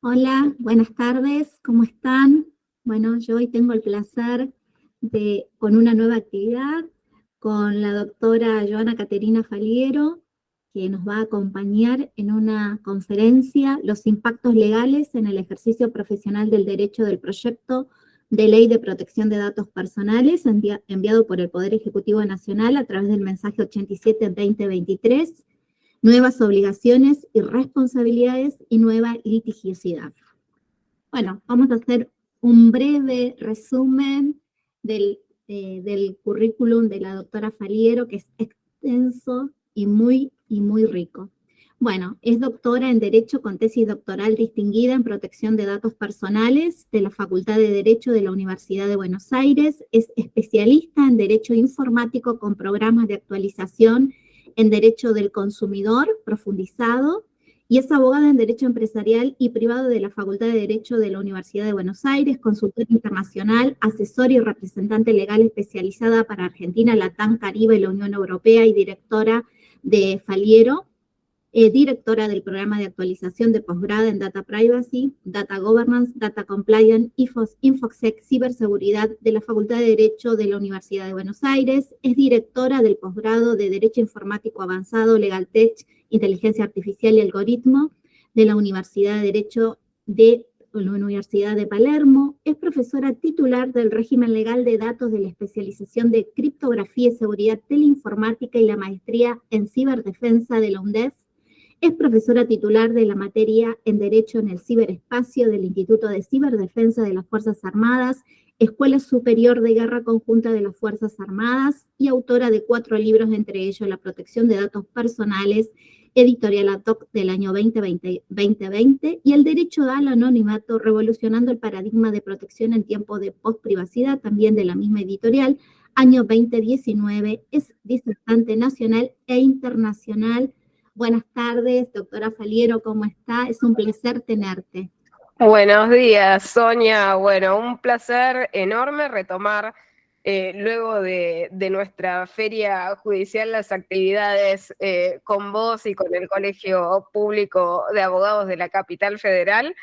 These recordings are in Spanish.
Hola, buenas tardes, ¿cómo están? Bueno, yo hoy tengo el placer con una nueva actividad con la doctora Joana Caterina Faliero, que nos va a acompañar en una conferencia, Los impactos legales en el ejercicio profesional del derecho del proyecto de ley de protección de datos personales, enviado por el Poder Ejecutivo Nacional a través del mensaje 87-2023. Nuevas obligaciones y responsabilidades y nueva litigiosidad. Bueno, vamos a hacer un breve resumen del currículum de la doctora Faliero, que es extenso y muy rico. Bueno, es doctora en Derecho con tesis doctoral distinguida en protección de datos personales de la Facultad de Derecho de la Universidad de Buenos Aires. Es especialista en Derecho Informático con programas de actualización en Derecho del Consumidor profundizado y es abogada en Derecho Empresarial y Privado de la Facultad de Derecho de la Universidad de Buenos Aires, consultora internacional, asesora y representante legal especializada para Argentina, Latam, Caribe y la Unión Europea y directora de Faliero, directora del programa de actualización de posgrado en Data Privacy, Data Governance, Data Compliance, Infosec, Ciberseguridad de la Facultad de Derecho de la Universidad de Buenos Aires, es directora del posgrado de Derecho Informático Avanzado, LegalTech, Inteligencia Artificial y Algoritmo de la Universidad de Derecho de la Universidad de Palermo, es profesora titular del régimen legal de datos de la especialización de criptografía y seguridad teleinformática y la maestría en ciberdefensa de la UNDEF. Es profesora titular de la materia en Derecho en el Ciberespacio del Instituto de Ciberdefensa de las Fuerzas Armadas, Escuela Superior de Guerra Conjunta de las Fuerzas Armadas y autora de 4 libros, entre ellos La protección de datos personales, editorial ad hoc del año 2020, y El derecho al anonimato, revolucionando el paradigma de protección en tiempo de postprivacidad, también de la misma editorial, año 2019, es disertante nacional e internacional. Buenas tardes, doctora Faliero, ¿cómo está? Es un placer tenerte. Buenos días, Sonia. Bueno, un placer enorme retomar luego de nuestra feria judicial las actividades con vos y con el Colegio Público de Abogados de la Capital Federal.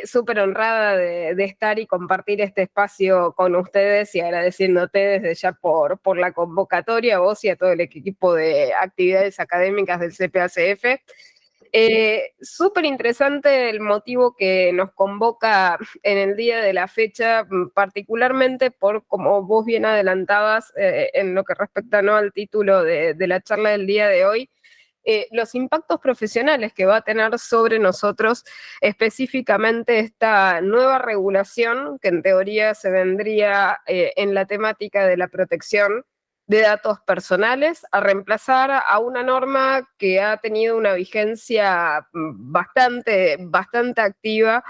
Súper honrada de estar y compartir este espacio con ustedes y agradeciéndote desde ya por la convocatoria, a vos y a todo el equipo de actividades académicas del CPACF. Súper interesante el motivo que nos convoca en el día de la fecha, particularmente por, como vos bien adelantabas, en lo que respecta, ¿no?, al título de la charla del día de hoy, los impactos profesionales que va a tener sobre nosotros específicamente esta nueva regulación que en teoría se vendría en la temática de la protección de datos personales a reemplazar a una norma que ha tenido una vigencia bastante activa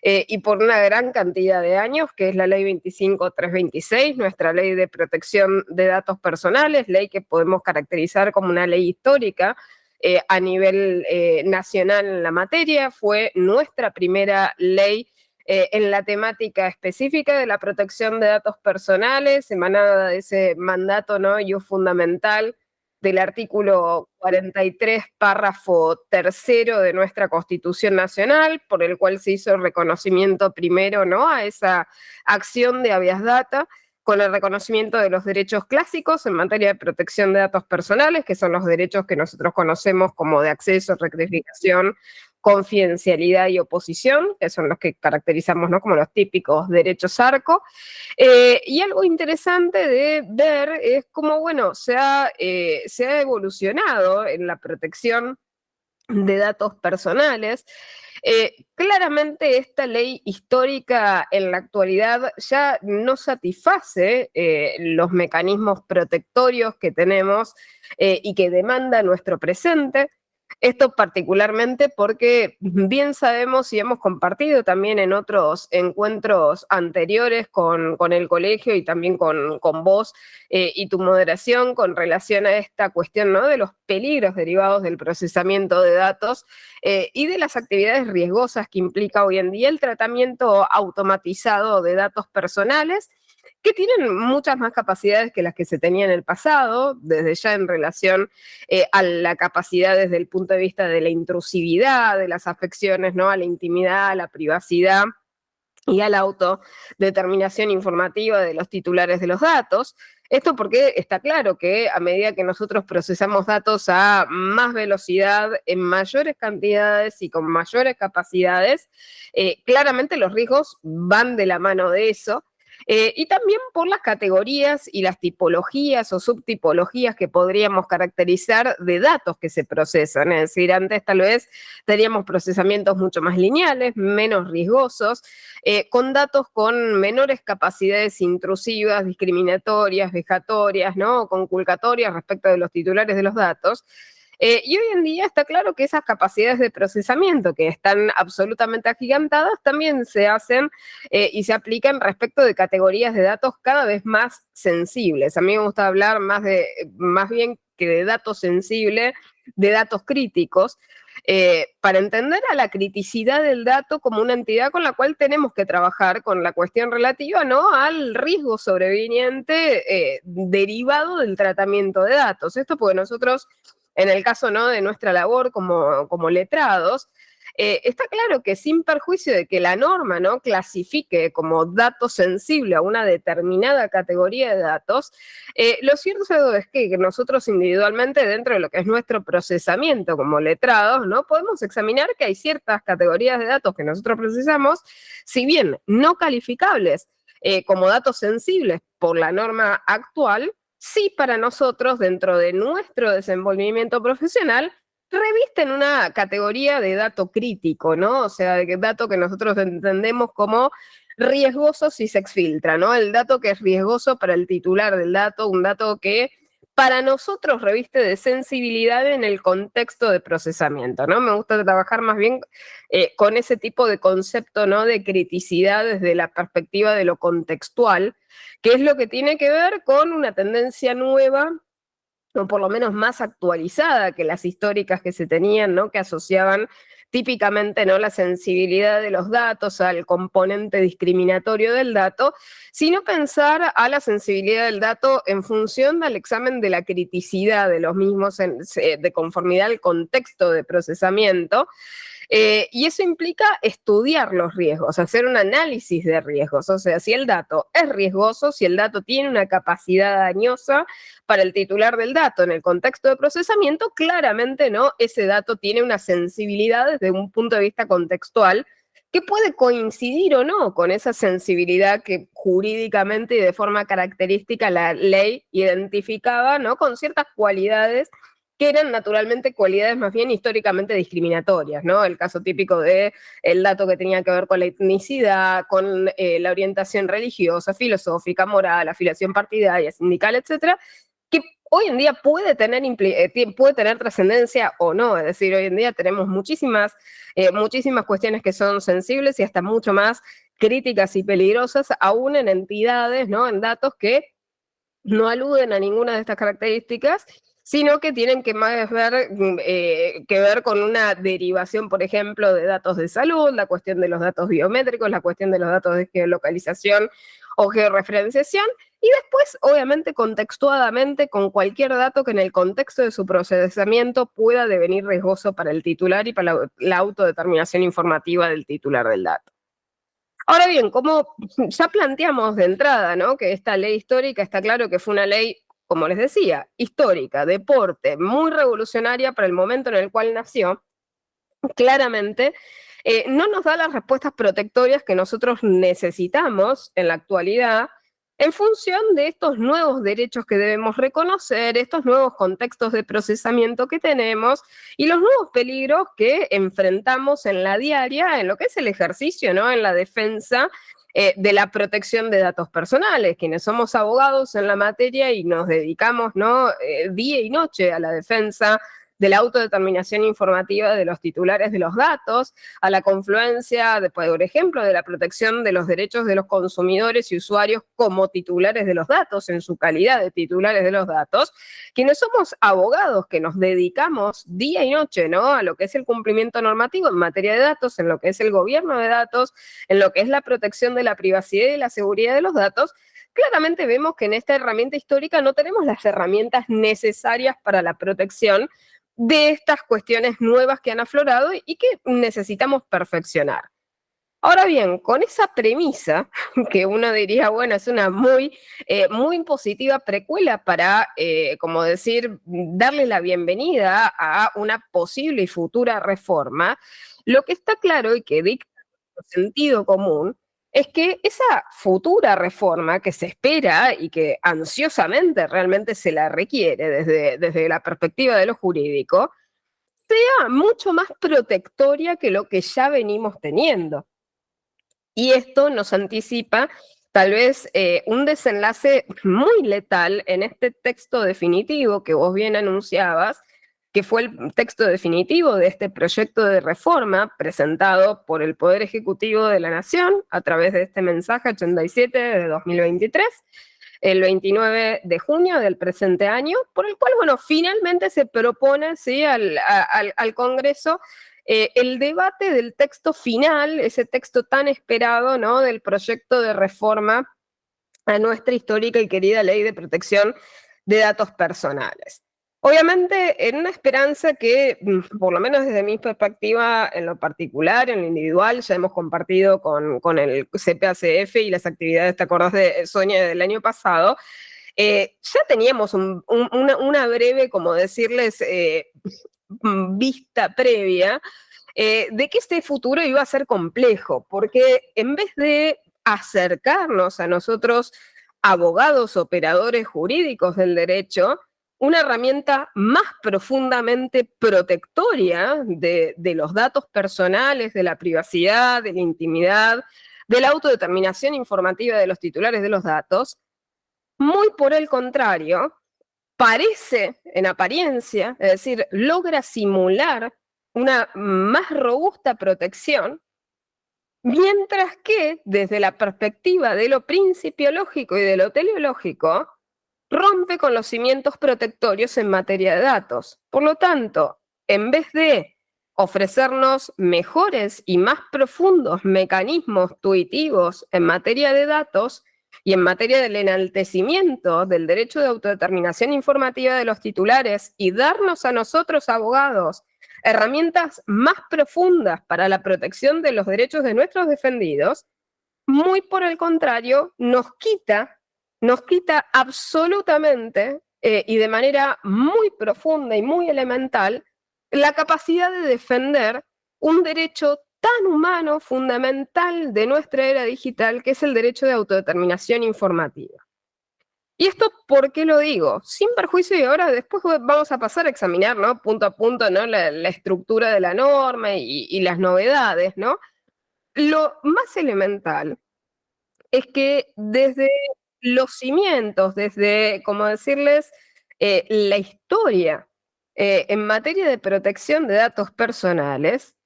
y por una gran cantidad de años, que es la ley 25326, nuestra ley de protección de datos personales, ley que podemos caracterizar como una ley histórica a nivel nacional en la materia. Fue nuestra primera ley en la temática específica de la protección de datos personales, emanada de ese mandato, ¿no?, fundamental del artículo 43, párrafo tercero de nuestra Constitución Nacional, por el cual se hizo el reconocimiento primero, ¿no?, a esa acción de habeas data, con el reconocimiento de los derechos clásicos en materia de protección de datos personales, que son los derechos que nosotros conocemos como de acceso, rectificación, confidencialidad y oposición, que son los que caracterizamos, ¿no?, como los típicos derechos ARCO. Y algo interesante de ver es cómo, bueno, se ha evolucionado en la protección de datos personales. Claramente esta ley histórica en la actualidad ya no satisface los mecanismos protectorios que tenemos y que demanda nuestro presente. Esto particularmente porque bien sabemos y hemos compartido también en otros encuentros anteriores con el colegio y también con vos y tu moderación con relación a esta cuestión, ¿no?, de los peligros derivados del procesamiento de datos y de las actividades riesgosas que implica hoy en día el tratamiento automatizado de datos personales, que tienen muchas más capacidades que las que se tenían en el pasado, desde ya en relación a la capacidad desde el punto de vista de la intrusividad, de las afecciones, ¿no? A la intimidad, a la privacidad y a la autodeterminación informativa de los titulares de los datos. Esto porque está claro que a medida que nosotros procesamos datos a más velocidad, en mayores cantidades y con mayores capacidades, claramente los riesgos van de la mano de eso. Y también por las categorías y las tipologías o subtipologías que podríamos caracterizar de datos que se procesan. Es decir, antes tal vez teníamos procesamientos mucho más lineales, menos riesgosos, con datos con menores capacidades intrusivas, discriminatorias, vejatorias, ¿no? Conculcatorias respecto de los titulares de los datos. Y hoy en día está claro que esas capacidades de procesamiento que están absolutamente agigantadas también se hacen y se aplican respecto de categorías de datos cada vez más sensibles. A mí me gusta hablar más bien que de datos sensibles, de datos críticos, para entender a la criticidad del dato como una entidad con la cual tenemos que trabajar con la cuestión relativa, ¿no?, al riesgo sobreviniente derivado del tratamiento de datos. Esto porque nosotros, en el caso, ¿no?, de nuestra labor como letrados, está claro que sin perjuicio de que la norma, ¿no?, clasifique como dato sensible a una determinada categoría de datos, lo cierto es que nosotros individualmente, dentro de lo que es nuestro procesamiento como letrados, ¿no?, podemos examinar que hay ciertas categorías de datos que nosotros procesamos, si bien no calificables como datos sensibles por la norma actual, sí para nosotros, dentro de nuestro desenvolvimiento profesional, revisten una categoría de dato crítico, ¿no? O sea, de dato que nosotros entendemos como riesgoso si se exfiltra, ¿no? El dato que es riesgoso para el titular del dato, un dato que para nosotros reviste de sensibilidad en el contexto de procesamiento, ¿no? Me gusta trabajar más bien con ese tipo de concepto, ¿no?, de criticidad desde la perspectiva de lo contextual, que es lo que tiene que ver con una tendencia nueva, o por lo menos más actualizada que las históricas que se tenían, ¿no?, que asociaban típicamente, ¿no?, la sensibilidad de los datos al componente discriminatorio del dato, sino pensar a la sensibilidad del dato en función del examen de la criticidad de los mismos de conformidad al contexto de procesamiento. Y eso implica estudiar los riesgos, hacer un análisis de riesgos. O sea, si el dato es riesgoso, si el dato tiene una capacidad dañosa para el titular del dato en el contexto de procesamiento, claramente no, ese dato tiene una sensibilidad desde un punto de vista contextual que puede coincidir o no con esa sensibilidad que jurídicamente y de forma característica la ley identificaba, ¿no?, con ciertas cualidades que eran naturalmente cualidades más bien históricamente discriminatorias, ¿no? El caso típico de el dato que tenía que ver con la etnicidad, con la orientación religiosa, filosófica, moral, afiliación partidaria, sindical, etcétera, que hoy en día puede tener trascendencia o no. Es decir, hoy en día tenemos muchísimas cuestiones que son sensibles y hasta mucho más críticas y peligrosas, aún en entidades, ¿no?, en datos que no aluden a ninguna de estas características, sino que tienen que más que ver con una derivación, por ejemplo, de datos de salud, la cuestión de los datos biométricos, la cuestión de los datos de geolocalización o georreferenciación, y después, obviamente, contextuadamente, con cualquier dato que en el contexto de su procesamiento pueda devenir riesgoso para el titular y para la autodeterminación informativa del titular del dato. Ahora bien, como ya planteamos de entrada, ¿no?, que esta ley histórica está claro que fue una ley, como les decía, histórica, de porte, muy revolucionaria para el momento en el cual nació, claramente no nos da las respuestas protectorias que nosotros necesitamos en la actualidad en función de estos nuevos derechos que debemos reconocer, estos nuevos contextos de procesamiento que tenemos y los nuevos peligros que enfrentamos en la diaria, en lo que es el ejercicio, ¿no?, en la defensa de la protección de datos personales, quienes somos abogados en la materia y nos dedicamos, ¿no?, día y noche a la defensa de la autodeterminación informativa de los titulares de los datos, a la confluencia, por ejemplo, de la protección de los derechos de los consumidores y usuarios como titulares de los datos, en su calidad de titulares de los datos, quienes somos abogados que nos dedicamos día y noche, ¿no?, a lo que es el cumplimiento normativo en materia de datos, en lo que es el gobierno de datos, en lo que es la protección de la privacidad y la seguridad de los datos, claramente vemos que en esta herramienta histórica no tenemos las herramientas necesarias para la protección de estas cuestiones nuevas que han aflorado y que necesitamos perfeccionar. Ahora bien, con esa premisa, que uno diría, bueno, es una muy positiva precuela para, como decir, darle la bienvenida a una posible y futura reforma, lo que está claro y que dicta sentido común es que esa futura reforma que se espera y que ansiosamente realmente se la requiere desde la perspectiva de lo jurídico, sea mucho más protectoria que lo que ya venimos teniendo. Y esto nos anticipa tal vez un desenlace muy letal en este texto definitivo que vos bien anunciabas, que fue el texto definitivo de este proyecto de reforma presentado por el Poder Ejecutivo de la Nación a través de este mensaje 87 de 2023, el 29 de junio del presente año, por el cual, bueno, finalmente se propone, ¿sí?, al Congreso el debate del texto final, ese texto tan esperado, ¿no?, del proyecto de reforma a nuestra histórica y querida Ley de Protección de Datos Personales. Obviamente, en una esperanza que, por lo menos desde mi perspectiva, en lo particular, en lo individual, ya hemos compartido con el CPACF y las actividades, ¿te acordás de Sonia del año pasado? Ya teníamos una breve, como decirles, vista previa de que este futuro iba a ser complejo, porque en vez de acercarnos a nosotros, abogados, operadores jurídicos del derecho, una herramienta más profundamente protectoria de los datos personales, de la privacidad, de la intimidad, de la autodeterminación informativa de los titulares de los datos, muy por el contrario, parece en apariencia, es decir, logra simular una más robusta protección, mientras que desde la perspectiva de lo principiológico y de lo teleológico, rompe con los cimientos protectorios en materia de datos. Por lo tanto, en vez de ofrecernos mejores y más profundos mecanismos tuitivos en materia de datos y en materia del enaltecimiento del derecho de autodeterminación informativa de los titulares y darnos a nosotros, abogados, herramientas más profundas para la protección de los derechos de nuestros defendidos, muy por el contrario, nos quita absolutamente y de manera muy profunda y muy elemental la capacidad de defender un derecho tan humano, fundamental de nuestra era digital, que es el derecho de autodeterminación informativa. ¿Y esto por qué lo digo? Sin perjuicio, y ahora después vamos a pasar a examinar, ¿no?, punto a punto, ¿no?, la estructura de la norma y las novedades, ¿no? Lo más elemental es que desde los cimientos, desde, como decirles, la historia en materia de protección de datos personales,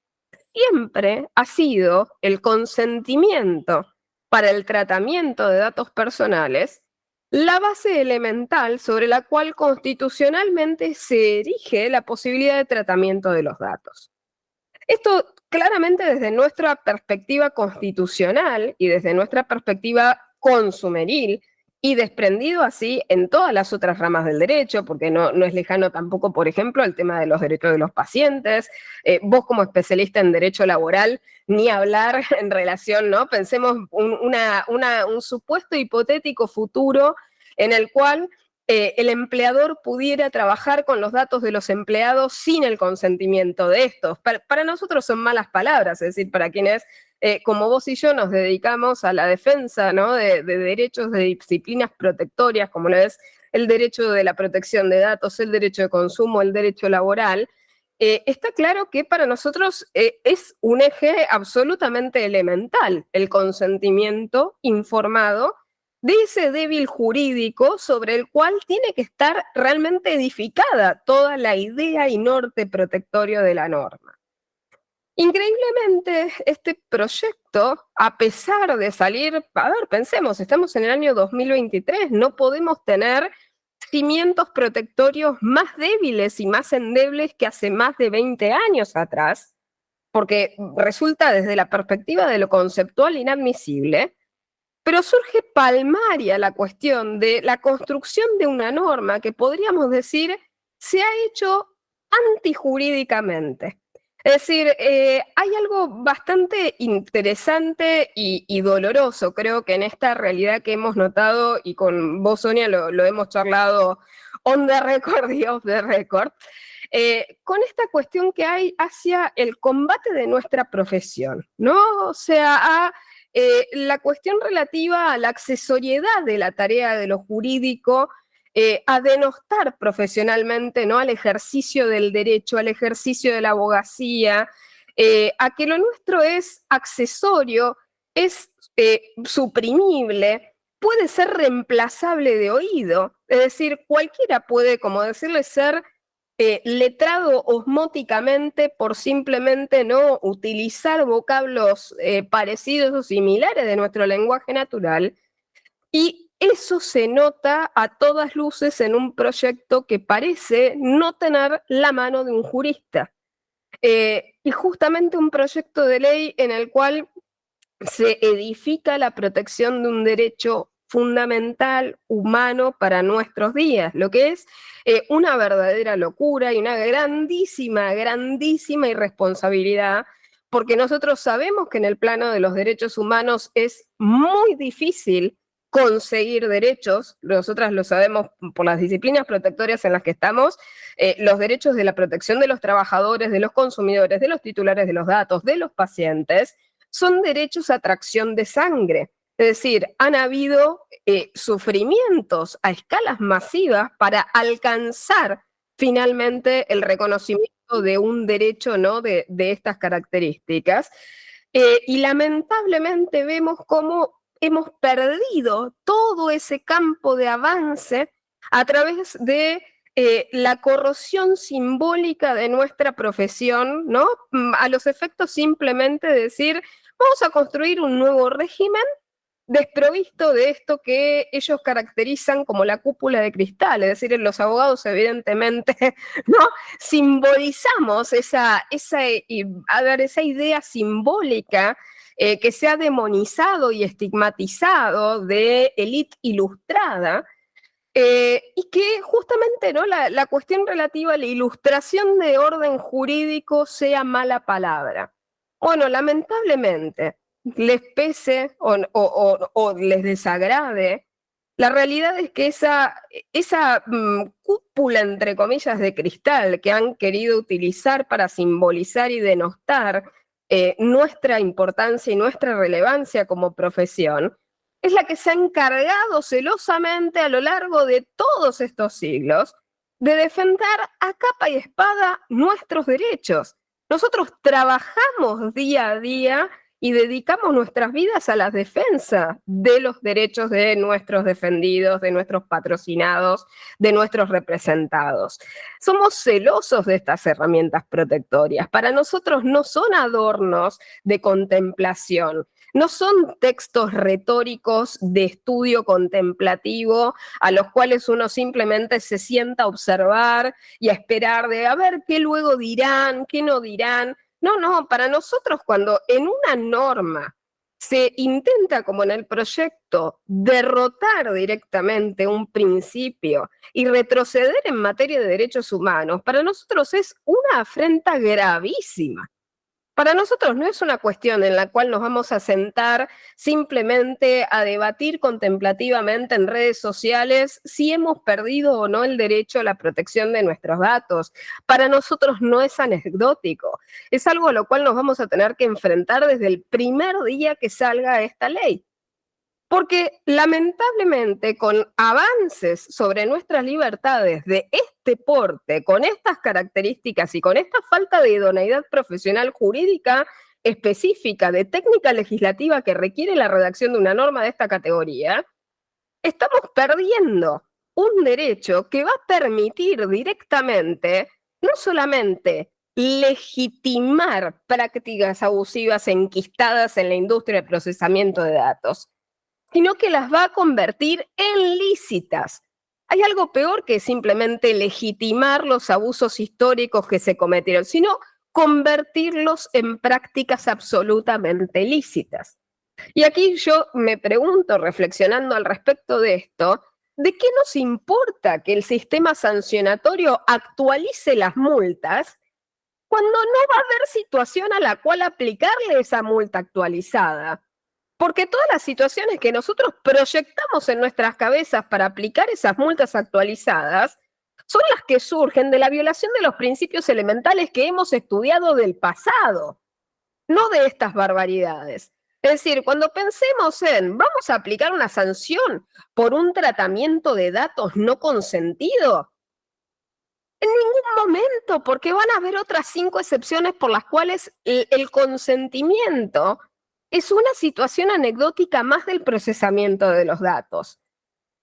siempre ha sido el consentimiento para el tratamiento de datos personales la base elemental sobre la cual constitucionalmente se erige la posibilidad de tratamiento de los datos. Esto claramente desde nuestra perspectiva constitucional y desde nuestra perspectiva consumeril y desprendido así en todas las otras ramas del derecho, porque no es lejano tampoco, por ejemplo, el tema de los derechos de los pacientes. Vos como especialista en derecho laboral, ni hablar en relación, ¿no? Pensemos un supuesto hipotético futuro en el cual el empleador pudiera trabajar con los datos de los empleados sin el consentimiento de estos. Para nosotros son malas palabras, es decir, para quienes, como vos y yo, nos dedicamos a la defensa, ¿no?, de derechos, de disciplinas protectorias, como lo es el derecho de la protección de datos, el derecho de consumo, el derecho laboral. Está claro que para nosotros es un eje absolutamente elemental el consentimiento informado de ese débil jurídico sobre el cual tiene que estar realmente edificada toda la idea y norte protectorio de la norma. Increíblemente, este proyecto, a pesar de salir, a ver, pensemos, estamos en el año 2023, no podemos tener cimientos protectorios más débiles y más endebles que hace más de 20 años atrás, porque resulta desde la perspectiva de lo conceptual inadmisible. pero surge palmaria la cuestión de la construcción de una norma que podríamos decir se ha hecho antijurídicamente. Es decir, hay algo bastante interesante y doloroso, creo que en esta realidad que hemos notado, y con vos, Sonia, lo hemos charlado on the record y off the record, con esta cuestión que hay hacia el combate de nuestra profesión, ¿no? O sea, la cuestión relativa a la accesoriedad de la tarea de lo jurídico, a denostar profesionalmente, ¿no?, al ejercicio del derecho, al ejercicio de la abogacía, a que lo nuestro es accesorio, es suprimible, puede ser reemplazable de oído, es decir, cualquiera puede, como decirle, ser letrado osmóticamente por simplemente no utilizar vocablos parecidos o similares de nuestro lenguaje natural, y eso se nota a todas luces en un proyecto que parece no tener la mano de un jurista. Y justamente un proyecto de ley en el cual se edifica la protección de un derecho fundamental, humano para nuestros días, lo que es una verdadera locura y una grandísima, grandísima irresponsabilidad, porque nosotros sabemos que en el plano de los derechos humanos es muy difícil conseguir derechos, nosotras lo sabemos por las disciplinas protectorias en las que estamos, los derechos de la protección de los trabajadores, de los consumidores, de los titulares de los datos, de los pacientes, son derechos a tracción de sangre. Es decir, han habido sufrimientos a escalas masivas para alcanzar finalmente el reconocimiento de un derecho, ¿no?, de estas características. Y lamentablemente vemos cómo hemos perdido todo ese campo de avance a través de la corrosión simbólica de nuestra profesión, ¿no? A los efectos simplemente de decir, vamos a construir un nuevo régimen desprovisto de esto que ellos caracterizan como la cúpula de cristal, es decir, los abogados evidentemente, ¿no?, simbolizamos esa idea simbólica que se ha demonizado y estigmatizado de élite ilustrada, y que justamente, ¿no?, la cuestión relativa a la ilustración de orden jurídico sea mala palabra. Bueno, lamentablemente, les pese o les desagrade, la realidad es que esa cúpula, entre comillas, de cristal que han querido utilizar para simbolizar y denostar nuestra importancia y nuestra relevancia como profesión, es la que se ha encargado celosamente a lo largo de todos estos siglos de defender a capa y espada nuestros derechos. Nosotros trabajamos día a día y dedicamos nuestras vidas a la defensa de los derechos de nuestros defendidos, de nuestros patrocinados, de nuestros representados. Somos celosos de estas herramientas protectorias. Para nosotros no son adornos de contemplación, no son textos retóricos de estudio contemplativo a los cuales uno simplemente se sienta a observar y a esperar de a ver qué luego dirán, qué no dirán. No, para nosotros cuando en una norma se intenta, como en el proyecto, derrotar directamente un principio y retroceder en materia de derechos humanos, para nosotros es una afrenta gravísima. Para nosotros no es una cuestión en la cual nos vamos a sentar simplemente a debatir contemplativamente en redes sociales si hemos perdido o no el derecho a la protección de nuestros datos. Para nosotros no es anecdótico, es algo a lo cual nos vamos a tener que enfrentar desde el primer día que salga esta ley. Porque lamentablemente con avances sobre nuestras libertades de este porte, con estas características y con esta falta de idoneidad profesional jurídica específica de técnica legislativa que requiere la redacción de una norma de esta categoría, estamos perdiendo un derecho que va a permitir directamente no solamente legitimar prácticas abusivas enquistadas en la industria de procesamiento de datos, sino que las va a convertir en lícitas. Hay algo peor que simplemente legitimar los abusos históricos que se cometieron, sino convertirlos en prácticas absolutamente lícitas. Y aquí yo me pregunto, reflexionando al respecto de esto, ¿de qué nos importa que el sistema sancionatorio actualice las multas cuando no va a haber situación a la cual aplicarle esa multa actualizada? Porque todas las situaciones que nosotros proyectamos en nuestras cabezas para aplicar esas multas actualizadas son las que surgen de la violación de los principios elementales que hemos estudiado del pasado, no de estas barbaridades. Es decir, cuando pensemos en vamos a aplicar una sanción por un tratamiento de datos no consentido, en ningún momento, porque van a haber otras 5 excepciones por las cuales el consentimiento es una situación anecdótica más del procesamiento de los datos.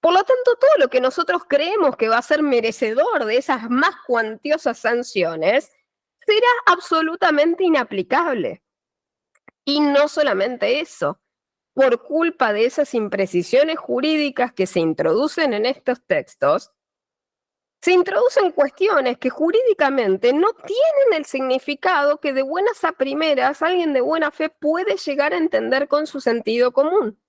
Por lo tanto, todo lo que nosotros creemos que va a ser merecedor de esas más cuantiosas sanciones será absolutamente inaplicable. Y no solamente eso, por culpa de esas imprecisiones jurídicas que se introducen en estos textos, se introducen cuestiones que jurídicamente no tienen el significado que de buenas a primeras alguien de buena fe puede llegar a entender con su sentido común.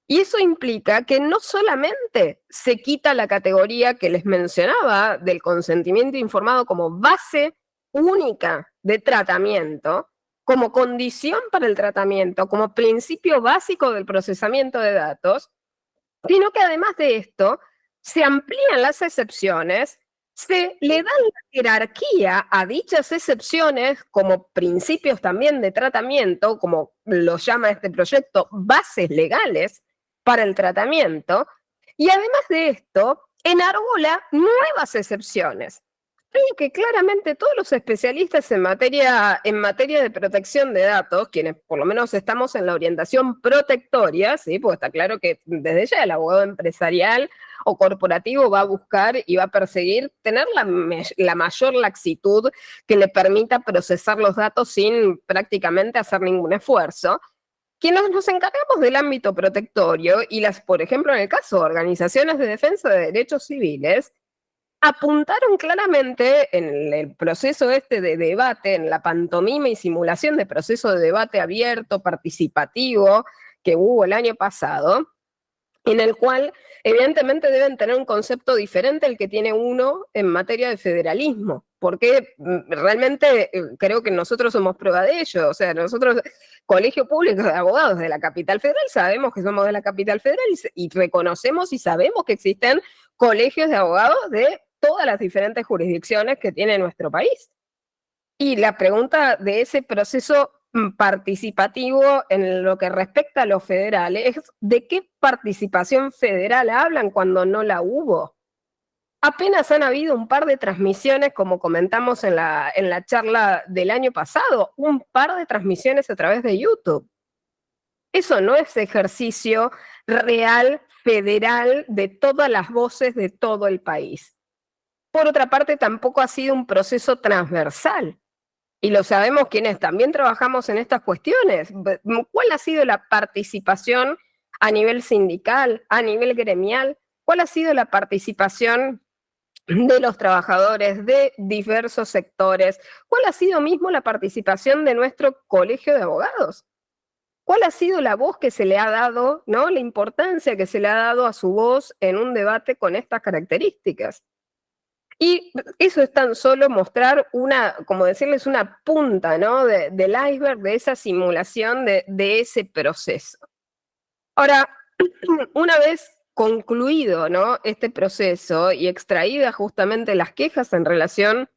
Y eso implica que no solamente se quita la categoría que les mencionaba del consentimiento informado como base única de tratamiento, como condición para el tratamiento, como principio básico del procesamiento de datos, sino que además de esto, se amplían las excepciones, se le dan la jerarquía a dichas excepciones como principios también de tratamiento, como lo llama este proyecto, bases legales para el tratamiento, y además de esto, enarbola nuevas excepciones. Creo que claramente todos los especialistas en materia de protección de datos, quienes por lo menos estamos en la orientación protectoria, ¿sí? Porque está claro que desde ya el abogado empresarial o corporativo va a buscar y va a perseguir tener la mayor laxitud que le permita procesar los datos sin prácticamente hacer ningún esfuerzo. Quienes nos encargamos del ámbito protectorio y por ejemplo, en el caso de organizaciones de defensa de derechos civiles, apuntaron claramente en el proceso este de debate, en la pantomima y simulación de proceso de debate abierto, participativo, que hubo el año pasado, en el cual evidentemente deben tener un concepto diferente al que tiene uno en materia de federalismo, porque realmente creo que nosotros somos prueba de ello. O sea, nosotros, Colegio Público de Abogados de la Capital Federal, sabemos que somos de la Capital Federal y reconocemos y sabemos que existen colegios de abogados de todas las diferentes jurisdicciones que tiene nuestro país. Y la pregunta de ese proceso participativo en lo que respecta a lo federal es ¿de qué participación federal hablan cuando no la hubo? Apenas han habido un par de transmisiones, como comentamos en la charla del año pasado, un par de transmisiones a través de YouTube. Eso no es ejercicio real, federal, de todas las voces de todo el país. Por otra parte, tampoco ha sido un proceso transversal. Y lo sabemos quienes también trabajamos en estas cuestiones. ¿Cuál ha sido la participación a nivel sindical, a nivel gremial? ¿Cuál ha sido la participación de los trabajadores de diversos sectores? ¿Cuál ha sido mismo la participación de nuestro colegio de abogados? ¿Cuál ha sido la voz que se le ha dado, ¿no? La importancia que se le ha dado a su voz en un debate con estas características? Y eso es tan solo mostrar como decirles, una punta, ¿no? del iceberg, de esa simulación de ese proceso. Ahora, una vez concluido, ¿no? este proceso y extraídas justamente las quejas en relación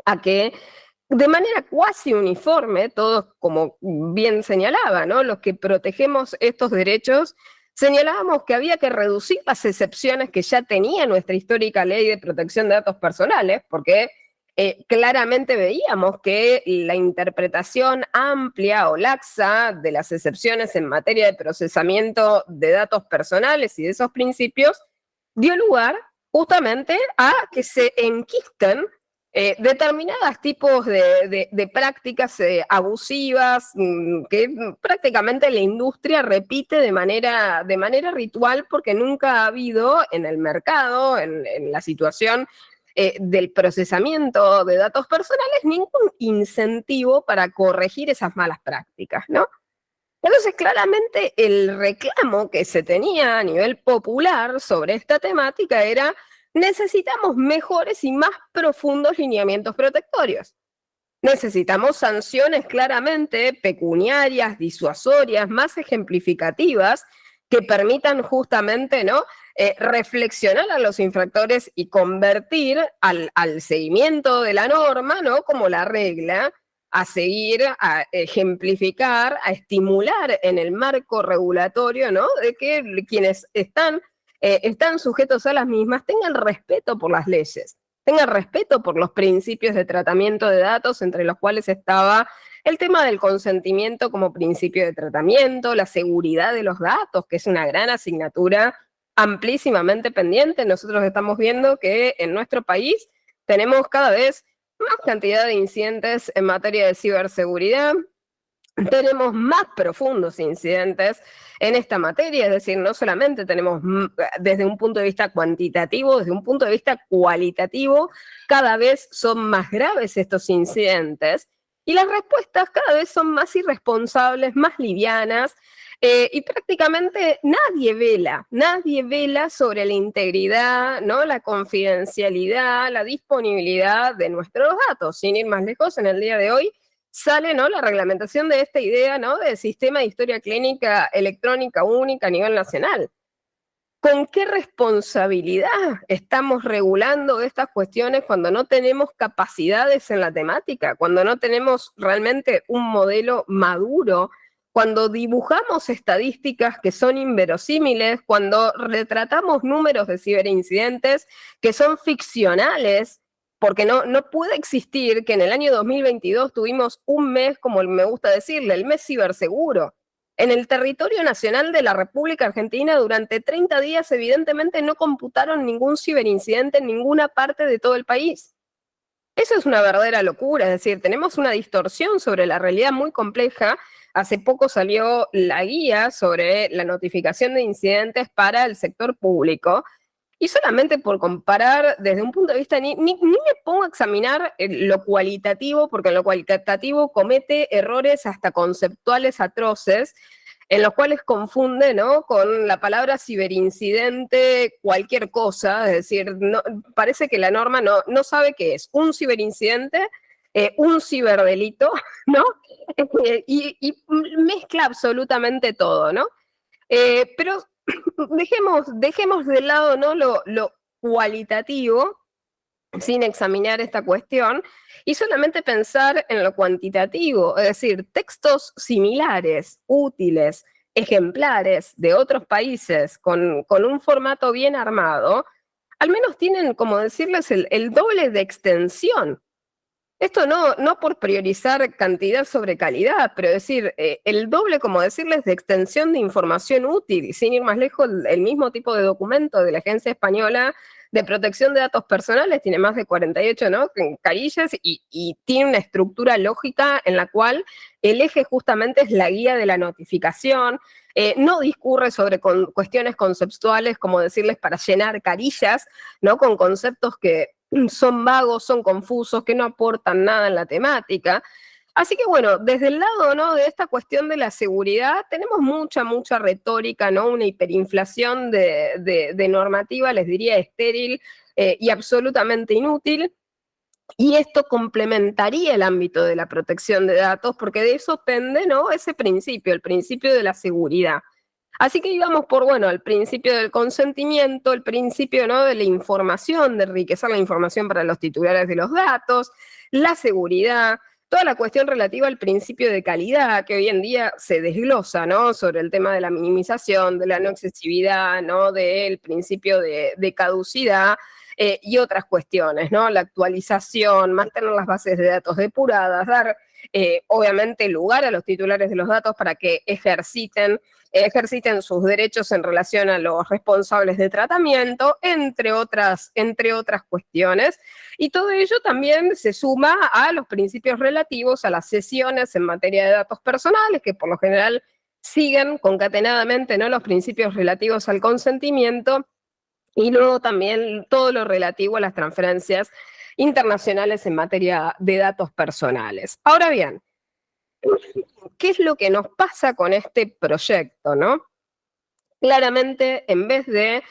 a que de manera cuasi uniforme, todos como bien señalaba, ¿no? Los que protegemos estos derechos, señalábamos que había que reducir las excepciones que ya tenía nuestra histórica ley de protección de datos personales, porque claramente veíamos que la interpretación amplia o laxa de las excepciones en materia de procesamiento de datos personales y de esos principios dio lugar justamente a que se enquisten determinados tipos de prácticas abusivas que prácticamente la industria repite de manera ritual porque nunca ha habido en el mercado, en la situación del procesamiento de datos personales, ningún incentivo para corregir esas malas prácticas, ¿no? Entonces, claramente el reclamo que se tenía a nivel popular sobre esta temática era: necesitamos mejores y más profundos lineamientos protectorios. Necesitamos sanciones claramente pecuniarias, disuasorias, más ejemplificativas, que permitan justamente, ¿no?, reflexionar a los infractores y convertir al seguimiento de la norma, ¿no?, como la regla a seguir, a ejemplificar, a estimular en el marco regulatorio, ¿no?, de que quienes están sujetos a las mismas tengan respeto por las leyes, tengan respeto por los principios de tratamiento de datos, entre los cuales estaba el tema del consentimiento como principio de tratamiento, la seguridad de los datos, que es una gran asignatura amplísimamente pendiente. Nosotros estamos viendo que en nuestro país tenemos cada vez más cantidad de incidentes en materia de ciberseguridad, tenemos más profundos incidentes en esta materia, es decir, no solamente tenemos desde un punto de vista cuantitativo, desde un punto de vista cualitativo, cada vez son más graves estos incidentes y las respuestas cada vez son más irresponsables, más livianas, y prácticamente nadie vela sobre la integridad, ¿no?, la confidencialidad, la disponibilidad de nuestros datos. Sin ir más lejos, en el día de hoy sale, ¿no?, la reglamentación de esta idea, ¿no?, de sistema de historia clínica electrónica única a nivel nacional. ¿Con qué responsabilidad estamos regulando estas cuestiones cuando no tenemos capacidades en la temática, cuando no tenemos realmente un modelo maduro, cuando dibujamos estadísticas que son inverosímiles, cuando retratamos números de ciberincidentes que son ficcionales? Porque no puede existir que en el año 2022 tuvimos un mes, como me gusta decirle, el mes ciberseguro. En el territorio nacional de la República Argentina, durante 30 días, evidentemente no computaron ningún ciberincidente en ninguna parte de todo el país. Eso es una verdadera locura, es decir, tenemos una distorsión sobre la realidad muy compleja. Hace poco salió la guía sobre la notificación de incidentes para el sector público, y solamente por comparar desde un punto de vista, ni me pongo a examinar lo cualitativo, porque en lo cualitativo comete errores hasta conceptuales atroces, en los cuales confunde, ¿no?, con la palabra ciberincidente cualquier cosa, es decir, no, parece que la norma no sabe qué es un ciberincidente, un ciberdelito, ¿no? Y mezcla absolutamente todo, ¿no? Pero dejemos de lado, ¿no?, lo cualitativo, sin examinar esta cuestión, y solamente pensar en lo cuantitativo, es decir, textos similares, útiles, ejemplares de otros países con un formato bien armado, al menos tienen, como decirles, el doble de extensión. Esto no por priorizar cantidad sobre calidad, pero decir, el doble, como decirles, de extensión de información útil. Y sin ir más lejos, el mismo tipo de documento de la Agencia Española de Protección de Datos Personales tiene más de 48, ¿no?, carillas, y tiene una estructura lógica en la cual el eje justamente es la guía de la notificación. No discurre sobre cuestiones conceptuales, como decirles, para llenar carillas, ¿no?, con conceptos que son vagos, son confusos, que no aportan nada en la temática. Así que bueno, desde el lado, ¿no?, de esta cuestión de la seguridad, tenemos mucha retórica, ¿no?, una hiperinflación de normativa, les diría estéril, y absolutamente inútil. Y esto complementaría el ámbito de la protección de datos, porque de eso pende, ¿no?, ese principio, el principio de la seguridad. Así que íbamos por, bueno, el principio del consentimiento, el principio, ¿no?, de la información, de enriquecer la información para los titulares de los datos, la seguridad, toda la cuestión relativa al principio de calidad, que hoy en día se desglosa, ¿no?, sobre el tema de la minimización, de la no excesividad, ¿no?, del principio de caducidad, y otras cuestiones, ¿no?, la actualización, mantener las bases de datos depuradas, dar obviamente lugar a los titulares de los datos para que ejerciten sus derechos en relación a los responsables de tratamiento, entre otras cuestiones. Y todo ello también se suma a los principios relativos a las sesiones en materia de datos personales, que por lo general siguen concatenadamente, ¿no?, los principios relativos al consentimiento, y luego también todo lo relativo a las transferencias internacionales en materia de datos personales. Ahora bien, ¿qué es lo que nos pasa con este proyecto, no? Claramente, en vez de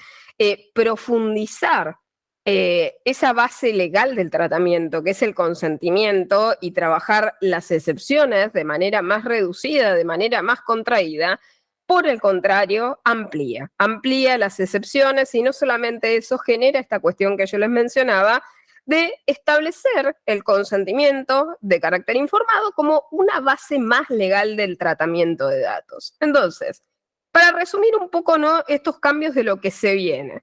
profundizar esa base legal del tratamiento, que es el consentimiento, y trabajar las excepciones de manera más reducida, de manera más contraída, por el contrario, amplía las excepciones, y no solamente eso, genera esta cuestión que yo les mencionaba, de establecer el consentimiento de carácter informado como una base más legal del tratamiento de datos. Entonces, para resumir un poco, ¿no?, estos cambios de lo que se viene.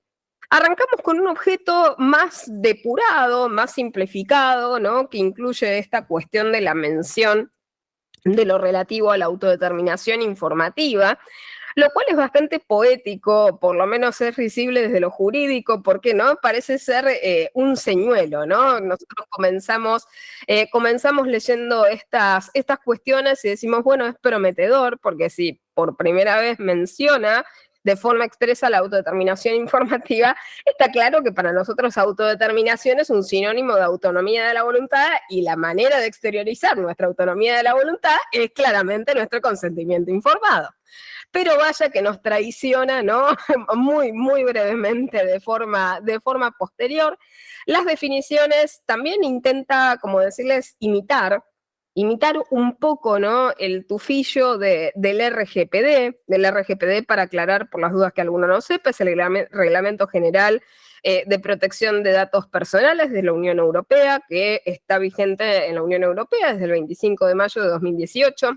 Arrancamos con un objeto más depurado, más simplificado, ¿no?, que incluye esta cuestión de la mención de lo relativo a la autodeterminación informativa, lo cual es bastante poético, por lo menos es risible desde lo jurídico, porque no parece ser un señuelo, ¿no? Nosotros comenzamos leyendo estas cuestiones y decimos, bueno, es prometedor, porque si por primera vez menciona de forma expresa la autodeterminación informativa, está claro que para nosotros autodeterminación es un sinónimo de autonomía de la voluntad, y la manera de exteriorizar nuestra autonomía de la voluntad es claramente nuestro consentimiento informado. Pero vaya que nos traiciona, ¿no? Muy, muy brevemente, de forma posterior. Las definiciones también intenta, como decirles, imitar un poco, ¿no?, el tufillo del RGPD, para aclarar por las dudas que alguno no sepa, es el Reglamento General de Protección de Datos Personales de la Unión Europea, que está vigente en la Unión Europea desde el 25 de mayo de 2018.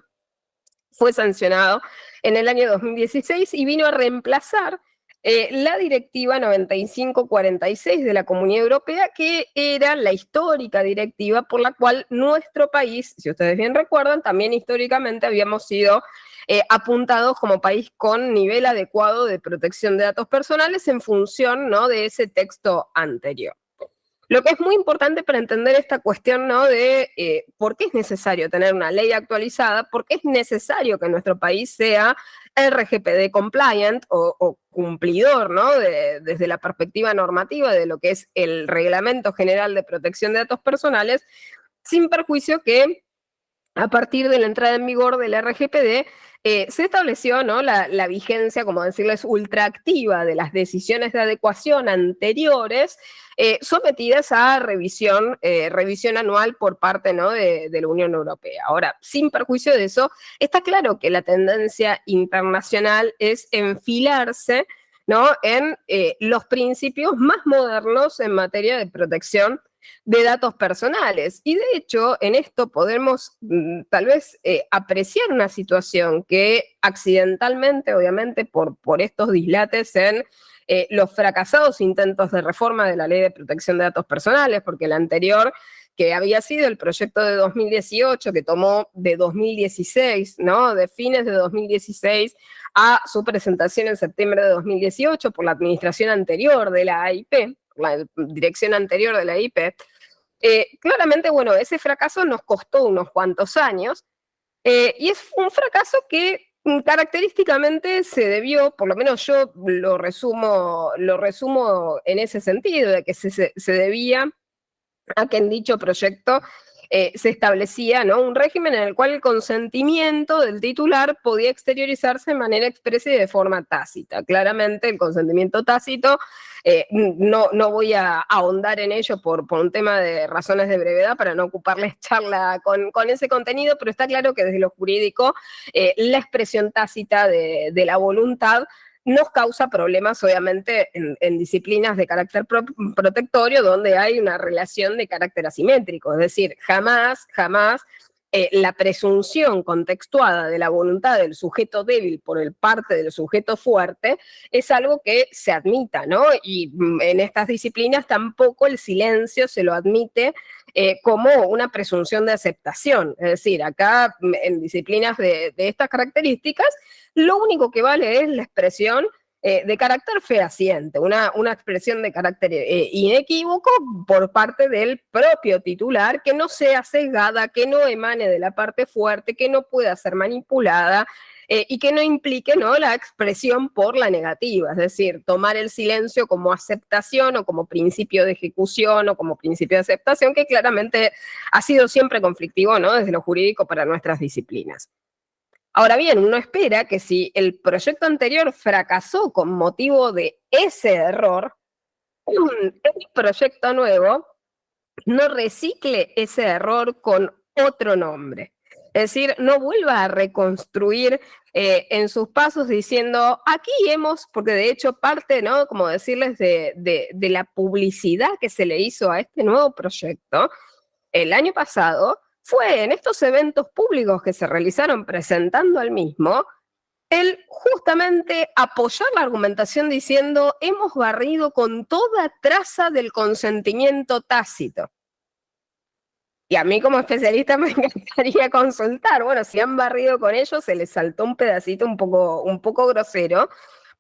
Fue sancionado en el año 2016 y vino a reemplazar la Directiva 9546 de la Comunidad Europea, que era la histórica directiva por la cual nuestro país, si ustedes bien recuerdan, también históricamente habíamos sido apuntados como país con nivel adecuado de protección de datos personales en función, ¿no?, de ese texto anterior. Lo que es muy importante para entender esta cuestión, ¿no?, de por qué es necesario tener una ley actualizada, por qué es necesario que nuestro país sea RGPD compliant o cumplidor, ¿no?, desde la perspectiva normativa de lo que es el Reglamento General de Protección de Datos Personales, sin perjuicio que a partir de la entrada en vigor del RGPD, se estableció, ¿no?, la vigencia, como decirles, ultraactiva de las decisiones de adecuación anteriores, sometidas a revisión anual por parte, ¿no?, de la Unión Europea. Ahora, sin perjuicio de eso, está claro que la tendencia internacional es enfilarse, ¿no?, en los principios más modernos en materia de protección de datos personales. Y de hecho, en esto podemos tal vez apreciar una situación que accidentalmente, obviamente, por estos dislates en los fracasados intentos de reforma de la Ley de Protección de Datos Personales, porque el anterior, que había sido el proyecto de 2018, que tomó de 2016, ¿no?, de fines de 2016 a su presentación en septiembre de 2018 por la administración anterior de la AIP, la dirección anterior de la IP, claramente, bueno, ese fracaso nos costó unos cuantos años, y es un fracaso que característicamente se debió, por lo menos yo lo resumo en ese sentido, de que se debía a que en dicho proyecto se establecía, ¿no?, un régimen en el cual el consentimiento del titular podía exteriorizarse de manera expresa y de forma tácita. Claramente el consentimiento tácito, no voy a ahondar en ello por un tema de razones de brevedad para no ocuparles charla con ese contenido, pero está claro que desde lo jurídico la expresión tácita de la voluntad nos causa problemas, obviamente, en disciplinas de carácter protectorio, donde hay una relación de carácter asimétrico. Es decir, jamás la presunción contextuada de la voluntad del sujeto débil por el parte del sujeto fuerte es algo que se admita, ¿no? Y en estas disciplinas tampoco el silencio se lo admite como una presunción de aceptación. Es decir, acá en disciplinas de estas características, lo único que vale es la expresión de carácter fehaciente, una expresión de carácter inequívoco por parte del propio titular, que no sea sesgada, que no emane de la parte fuerte, que no pueda ser manipulada y que no implique, ¿no?, la expresión por la negativa, es decir, tomar el silencio como aceptación o como principio de ejecución o como principio de aceptación, que claramente ha sido siempre conflictivo, ¿no?, desde lo jurídico para nuestras disciplinas. Ahora bien, uno espera que si el proyecto anterior fracasó con motivo de ese error, el proyecto nuevo no recicle ese error con otro nombre. Es decir, no vuelva a reconstruir en sus pasos diciendo, aquí hemos, porque de hecho parte, ¿no? Como decirles de la publicidad que se le hizo a este nuevo proyecto el año pasado, fue en estos eventos públicos que se realizaron presentando al mismo, el justamente apoyar la argumentación diciendo, hemos barrido con toda traza del consentimiento tácito. Y a mí como especialista me encantaría consultar, bueno, si han barrido con ellos, se les saltó un pedacito un poco grosero,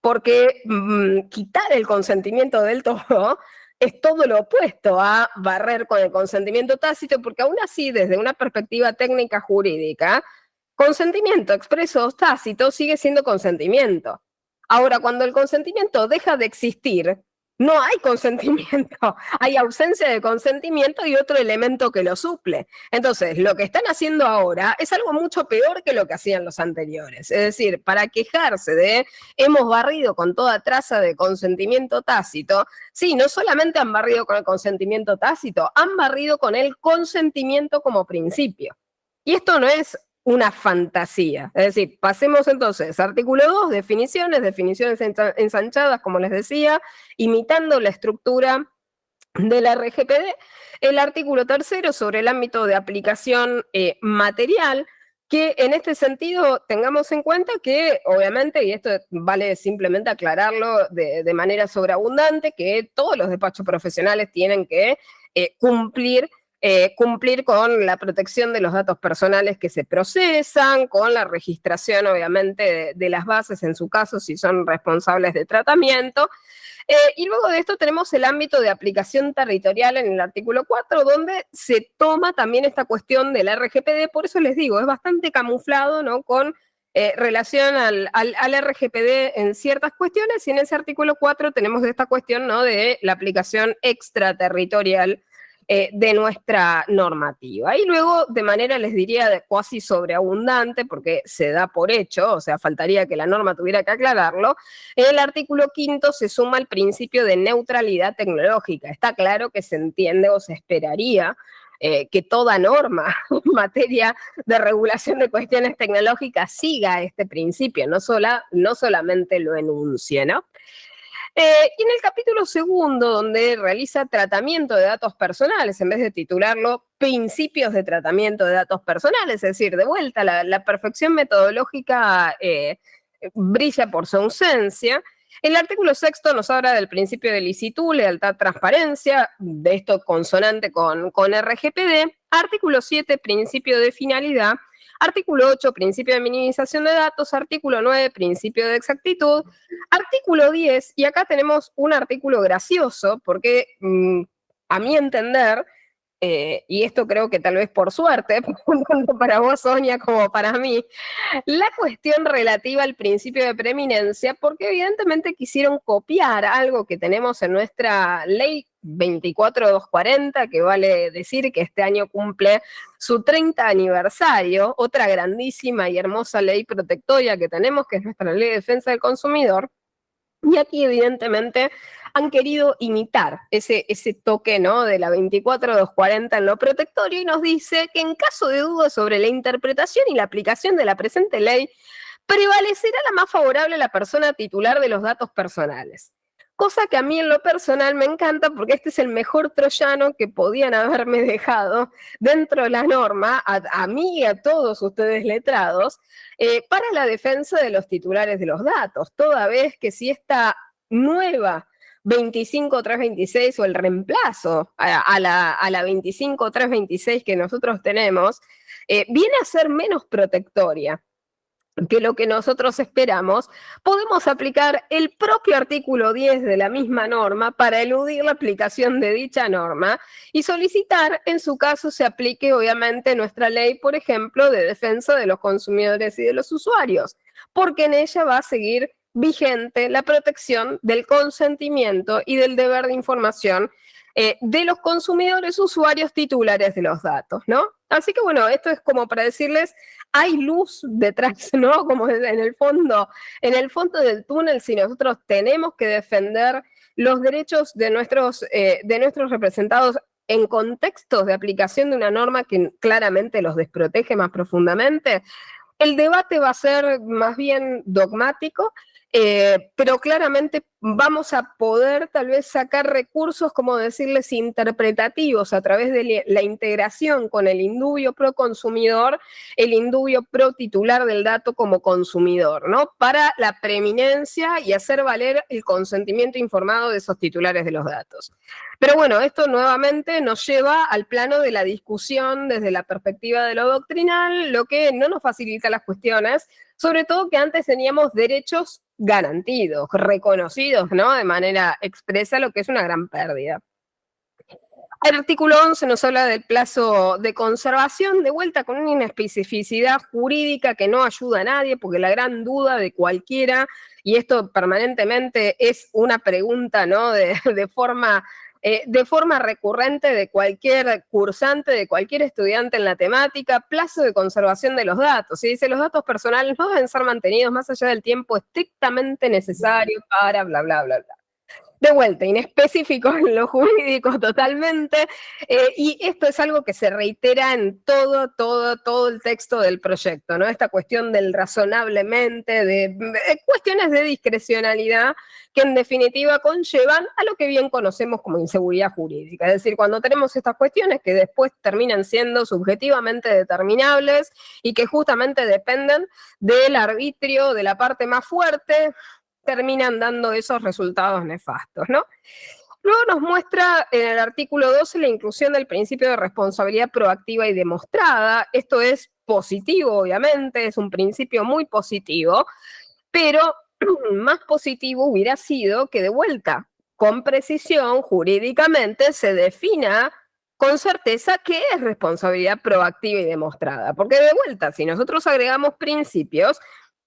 porque quitar el consentimiento del todo es todo lo opuesto a barrer con el consentimiento tácito, porque aún así, desde una perspectiva técnica jurídica, consentimiento expreso o tácito sigue siendo consentimiento. Ahora, cuando el consentimiento deja de existir, no hay consentimiento, hay ausencia de consentimiento y otro elemento que lo suple. Entonces, lo que están haciendo ahora es algo mucho peor que lo que hacían los anteriores. Es decir, para quejarse de hemos barrido con toda traza de consentimiento tácito, sí, no solamente han barrido con el consentimiento tácito, han barrido con el consentimiento como principio. Y esto no es una fantasía. Es decir, pasemos entonces, artículo 2, definiciones ensanchadas, como les decía, imitando la estructura de la RGPD. El artículo 3 sobre el ámbito de aplicación material, que en este sentido tengamos en cuenta que, obviamente, y esto vale simplemente aclararlo de manera sobreabundante, que todos los despachos profesionales tienen que cumplir con la protección de los datos personales que se procesan, con la registración, obviamente, de las bases, en su caso, si son responsables de tratamiento. Y luego de esto tenemos el ámbito de aplicación territorial en el artículo 4, donde se toma también esta cuestión del RGPD, por eso les digo, es bastante camuflado, ¿no? Con relación al RGPD en ciertas cuestiones, y en ese artículo 4 tenemos esta cuestión, ¿no? De la aplicación extraterritorial de nuestra normativa. Y luego, de manera, les diría, cuasi sobreabundante, porque se da por hecho, o sea, faltaría que la norma tuviera que aclararlo, en el artículo 5 se suma el principio de neutralidad tecnológica. Está claro que se entiende o se esperaría que toda norma en materia de regulación de cuestiones tecnológicas siga este principio, no solamente lo enuncie, ¿no? Y en el capítulo 2, donde realiza tratamiento de datos personales, en vez de titularlo principios de tratamiento de datos personales, es decir, de vuelta, la perfección metodológica brilla por su ausencia. El artículo 6 nos habla del principio de licitud, lealtad, transparencia, de esto consonante con RGPD. Artículo 7, principio de finalidad. Artículo 8, principio de minimización de datos. Artículo 9, principio de exactitud. Artículo 10, y acá tenemos un artículo gracioso, porque a mi entender, y esto creo que tal vez por suerte, tanto para vos, Sonia, como para mí, la cuestión relativa al principio de preeminencia, porque evidentemente quisieron copiar algo que tenemos en nuestra ley 24240, que vale decir que este año cumple su 30 aniversario, otra grandísima y hermosa ley protectoria que tenemos, que es nuestra ley de defensa del consumidor. Y aquí, evidentemente, han querido imitar ese toque, ¿no? De la 24240 en lo protectorio, y nos dice que en caso de duda sobre la interpretación y la aplicación de la presente ley, prevalecerá la más favorable a la persona titular de los datos personales. Cosa que a mí en lo personal me encanta, porque este es el mejor troyano que podían haberme dejado dentro de la norma, a mí y a todos ustedes letrados, para la defensa de los titulares de los datos, toda vez que si esta nueva 25326 o el reemplazo a la 25326 que nosotros tenemos, viene a ser menos protectoria que lo que nosotros esperamos, podemos aplicar el propio artículo 10 de la misma norma para eludir la aplicación de dicha norma y solicitar, en su caso, se aplique obviamente nuestra ley, por ejemplo, de defensa de los consumidores y de los usuarios, porque en ella va a seguir vigente la protección del consentimiento y del deber de información de los consumidores usuarios titulares de los datos, ¿no? Así que bueno, esto es como para decirles, hay luz detrás, ¿no? Como en el fondo del túnel, si nosotros tenemos que defender los derechos de nuestros representados en contextos de aplicación de una norma que claramente los desprotege más profundamente, el debate va a ser más bien dogmático, pero claramente vamos a poder tal vez sacar recursos, como decirles, interpretativos a través de la integración con el indubio pro consumidor, el indubio pro titular del dato como consumidor, ¿no? Para la preeminencia y hacer valer el consentimiento informado de esos titulares de los datos. Pero bueno, esto nuevamente nos lleva al plano de la discusión desde la perspectiva de lo doctrinal, lo que no nos facilita las cuestiones, sobre todo que antes teníamos derechos garantidos, reconocidos, ¿no? De manera expresa, lo que es una gran pérdida. El artículo 11 nos habla del plazo de conservación, de vuelta con una inespecificidad jurídica que no ayuda a nadie, porque la gran duda de cualquiera, y esto permanentemente es una pregunta, ¿no? de forma recurrente de cualquier cursante, de cualquier estudiante en la temática, plazo de conservación de los datos. Y dice, los datos personales no deben ser mantenidos más allá del tiempo estrictamente necesario para bla, bla, bla, bla. De vuelta, inespecífico en lo jurídico totalmente, y esto es algo que se reitera en todo el texto del proyecto, ¿no? Esta cuestión del razonablemente, de cuestiones de discrecionalidad que en definitiva conllevan a lo que bien conocemos como inseguridad jurídica. Es decir, cuando tenemos estas cuestiones que después terminan siendo subjetivamente determinables y que justamente dependen del arbitrio de la parte más fuerte, terminan dando esos resultados nefastos, ¿no? Luego nos muestra en el artículo 12 la inclusión del principio de responsabilidad proactiva y demostrada. Esto es positivo, obviamente, es un principio muy positivo, pero más positivo hubiera sido que de vuelta, con precisión, jurídicamente, se defina con certeza qué es responsabilidad proactiva y demostrada. Porque de vuelta, si nosotros agregamos principios,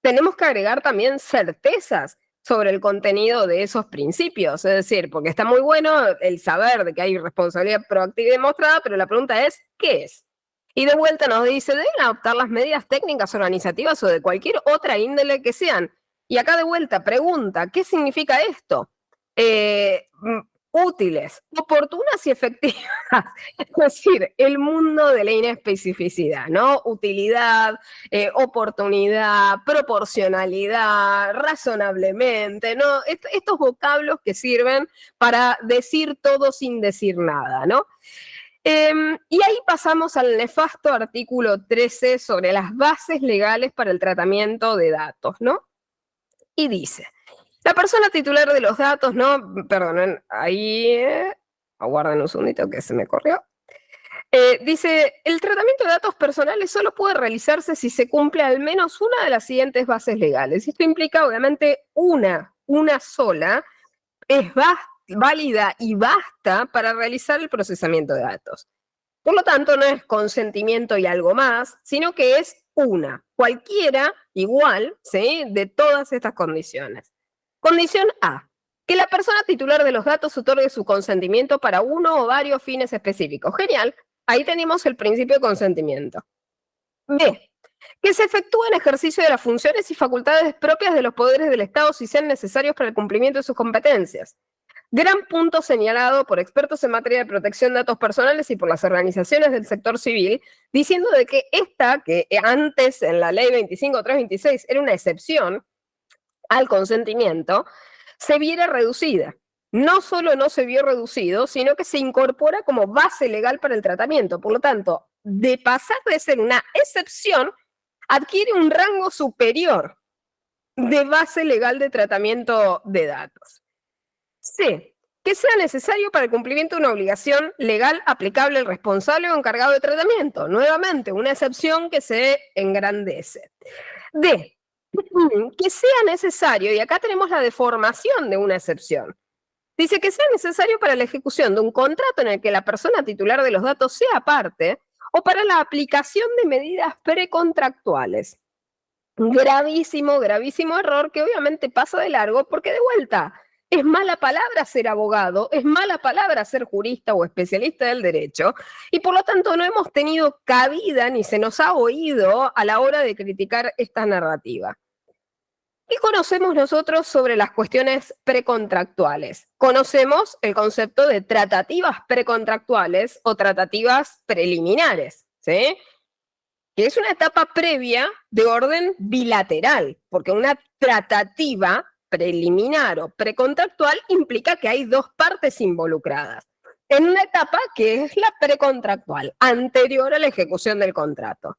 tenemos que agregar también certezas sobre el contenido de esos principios. Es decir, porque está muy bueno el saber de que hay responsabilidad proactiva y demostrada, pero la pregunta es, ¿qué es? Y de vuelta nos dice, deben adoptar las medidas técnicas, organizativas o de cualquier otra índole que sean. Y acá de vuelta pregunta, ¿qué significa esto? Útiles, oportunas y efectivas. Es decir, el mundo de la inespecificidad, ¿no? Utilidad, oportunidad, proporcionalidad, razonablemente, ¿no? Estos vocablos que sirven para decir todo sin decir nada, ¿no? Y ahí pasamos al nefasto artículo 13 sobre las bases legales para el tratamiento de datos, ¿no? Y dice, la persona titular de los datos, ¿no? Perdonen, ahí, aguarden un segundito que se me corrió. Dice, el tratamiento de datos personales solo puede realizarse si se cumple al menos una de las siguientes bases legales. Esto implica, obviamente, una sola, es válida y basta para realizar el procesamiento de datos. Por lo tanto, no es consentimiento y algo más, sino que es una, cualquiera, igual, ¿sí? De todas estas condiciones. Condición A, que la persona titular de los datos otorgue su consentimiento para uno o varios fines específicos. Genial, ahí tenemos el principio de consentimiento. B, que se efectúe en ejercicio de las funciones y facultades propias de los poderes del Estado si sean necesarios para el cumplimiento de sus competencias. Gran punto señalado por expertos en materia de protección de datos personales y por las organizaciones del sector civil, diciendo de que esta, que antes en la ley 25.326 era una excepción al consentimiento, se viera reducida. No solo no se vio reducido, sino que se incorpora como base legal para el tratamiento. Por lo tanto, de pasar de ser una excepción, adquiere un rango superior de base legal de tratamiento de datos. C, que sea necesario para el cumplimiento de una obligación legal aplicable al responsable o encargado de tratamiento. Nuevamente, una excepción que se engrandece. D, que sea necesario, y acá tenemos la deformación de una excepción. Dice que sea necesario para la ejecución de un contrato en el que la persona titular de los datos sea parte o para la aplicación de medidas precontractuales. Gravísimo, gravísimo error que obviamente pasa de largo porque de vuelta, Es mala palabra ser abogado, es mala palabra ser jurista o especialista del derecho, y por lo tanto no hemos tenido cabida ni se nos ha oído a la hora de criticar esta narrativa. ¿Qué conocemos nosotros sobre las cuestiones precontractuales? Conocemos el concepto de tratativas precontractuales o tratativas preliminares, ¿sí? Que es una etapa previa de orden bilateral, porque una tratativa preliminar o precontractual implica que hay dos partes involucradas, en una etapa que es la precontractual, anterior a la ejecución del contrato.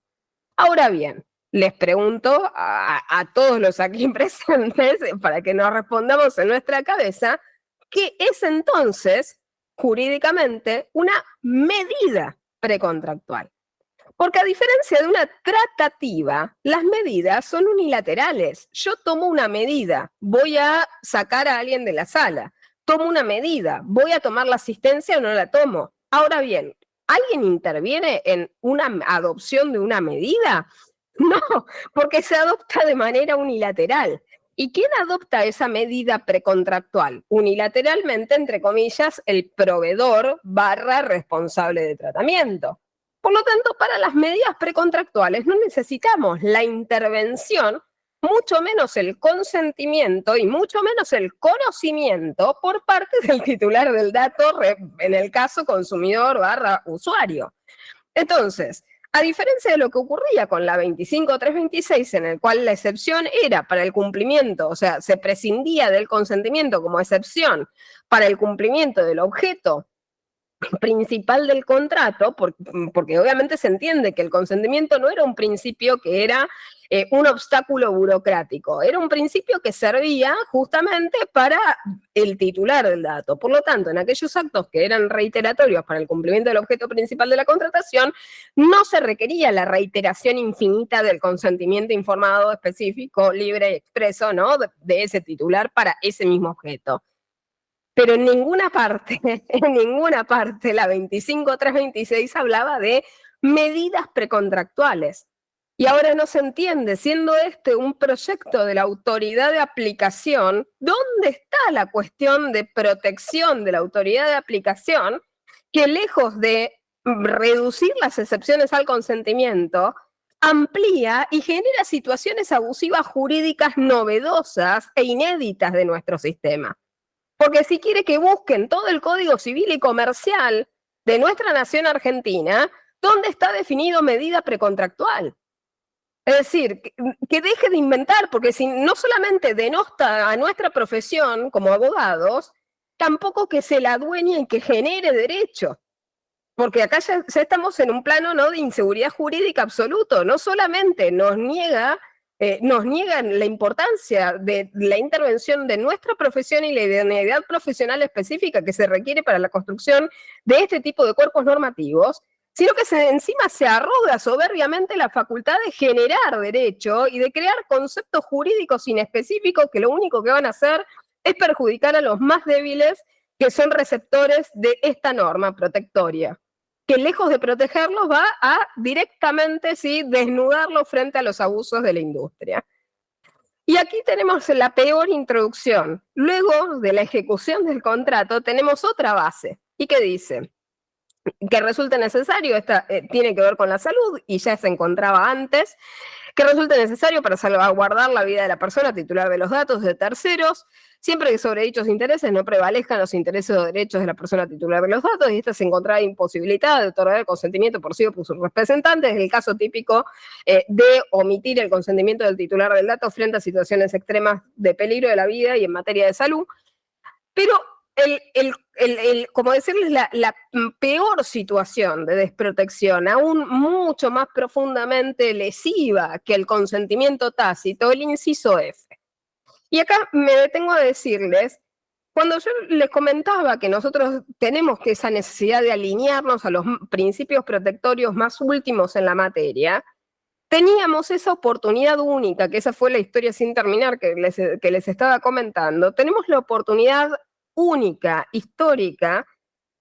Ahora bien, les pregunto a todos los aquí presentes, para que nos respondamos en nuestra cabeza, ¿qué es entonces jurídicamente una medida precontractual? Porque a diferencia de una tratativa, las medidas son unilaterales. Yo tomo una medida, voy a sacar a alguien de la sala. Tomo una medida, voy a tomar la asistencia o no la tomo. Ahora bien, ¿alguien interviene en una adopción de una medida? No, porque se adopta de manera unilateral. ¿Y quién adopta esa medida precontractual? Unilateralmente, entre comillas, el proveedor / responsable de tratamiento. Por lo tanto, para las medidas precontractuales no necesitamos la intervención, mucho menos el consentimiento y mucho menos el conocimiento por parte del titular del dato, en el caso consumidor / usuario. Entonces, a diferencia de lo que ocurría con la 25326, en el cual la excepción era para el cumplimiento, o sea, se prescindía del consentimiento como excepción para el cumplimiento del objeto principal del contrato, porque obviamente se entiende que el consentimiento no era un principio que era un obstáculo burocrático, era un principio que servía justamente para el titular del dato. Por lo tanto, en aquellos actos que eran reiteratorios para el cumplimiento del objeto principal de la contratación, no se requería la reiteración infinita del consentimiento informado, específico, libre y expreso, ¿no?, de ese titular para ese mismo objeto. Pero en ninguna parte, la 25326 hablaba de medidas precontractuales. Y ahora no se entiende, siendo este un proyecto de la autoridad de aplicación, ¿dónde está la cuestión de protección de la autoridad de aplicación que, lejos de reducir las excepciones al consentimiento, amplía y genera situaciones abusivas jurídicas novedosas e inéditas de nuestro sistema? Porque si quiere que busquen todo el Código Civil y Comercial de nuestra nación argentina, ¿dónde está definido medida precontractual? Es decir, que deje de inventar, porque si no solamente denota a nuestra profesión como abogados, tampoco que se la adueñe y que genere derecho. Porque acá ya estamos en un plano, ¿no?, de inseguridad jurídica absoluto. No solamente nos niegan la importancia de la intervención de nuestra profesión y la idoneidad profesional específica que se requiere para la construcción de este tipo de cuerpos normativos, sino que encima se arroga soberbiamente la facultad de generar derecho y de crear conceptos jurídicos inespecíficos que lo único que van a hacer es perjudicar a los más débiles, que son receptores de esta norma protectoria, que lejos de protegerlos va a directamente, sí, desnudarlos frente a los abusos de la industria. Y aquí tenemos la peor introducción. Luego de la ejecución del contrato tenemos otra base. ¿Y qué dice? Que resulte necesario, tiene que ver con la salud y ya se encontraba antes, que resulte necesario para salvaguardar la vida de la persona titular de los datos de terceros, siempre que sobre dichos intereses no prevalezcan los intereses o derechos de la persona titular de los datos y ésta se encontraba imposibilitada de otorgar el consentimiento por sí o por sus representantes, es el caso típico de omitir el consentimiento del titular del dato frente a situaciones extremas de peligro de la vida y en materia de salud. Pero como decirles, la peor situación de desprotección, aún mucho más profundamente lesiva que el consentimiento tácito, el inciso F. Y acá me detengo a decirles, cuando yo les comentaba que nosotros tenemos esa necesidad de alinearnos a los principios protectorios más últimos en la materia, teníamos esa oportunidad única, que esa fue la historia sin terminar que les estaba comentando, tenemos la oportunidad única, histórica,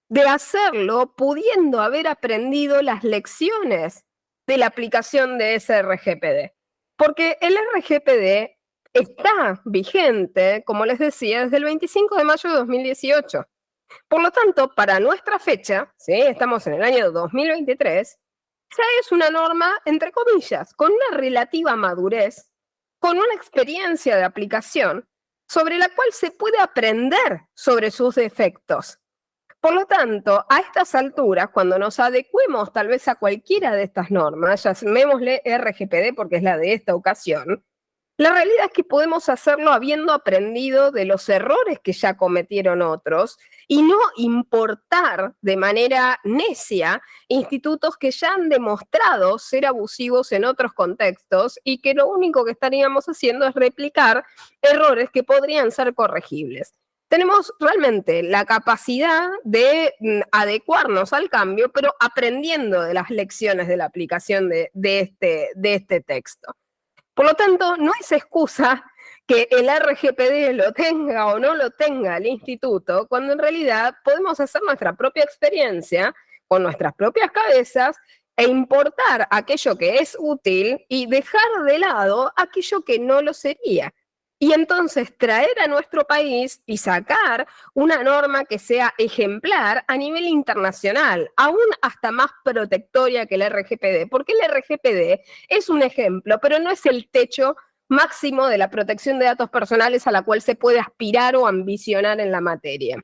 de hacerlo pudiendo haber aprendido las lecciones de la aplicación de ese RGPD. Porque el RGPD está vigente, como les decía, desde el 25 de mayo de 2018. Por lo tanto, para nuestra fecha, ¿sí? Estamos en el año 2023, ya es una norma, entre comillas, con una relativa madurez, con una experiencia de aplicación, sobre la cual se puede aprender sobre sus defectos. Por lo tanto, a estas alturas, cuando nos adecuemos tal vez a cualquiera de estas normas, llamémosle RGPD porque es la de esta ocasión, la realidad es que podemos hacerlo habiendo aprendido de los errores que ya cometieron otros y no importar de manera necia institutos que ya han demostrado ser abusivos en otros contextos y que lo único que estaríamos haciendo es replicar errores que podrían ser corregibles. Tenemos realmente la capacidad de adecuarnos al cambio, pero aprendiendo de las lecciones de la aplicación de este texto. Por lo tanto, no es excusa que el RGPD lo tenga o no lo tenga el instituto, cuando en realidad podemos hacer nuestra propia experiencia con nuestras propias cabezas e importar aquello que es útil y dejar de lado aquello que no lo sería. Y entonces traer a nuestro país y sacar una norma que sea ejemplar a nivel internacional, aún hasta más protectoria que el RGPD, porque el RGPD es un ejemplo, pero no es el techo máximo de la protección de datos personales a la cual se puede aspirar o ambicionar en la materia,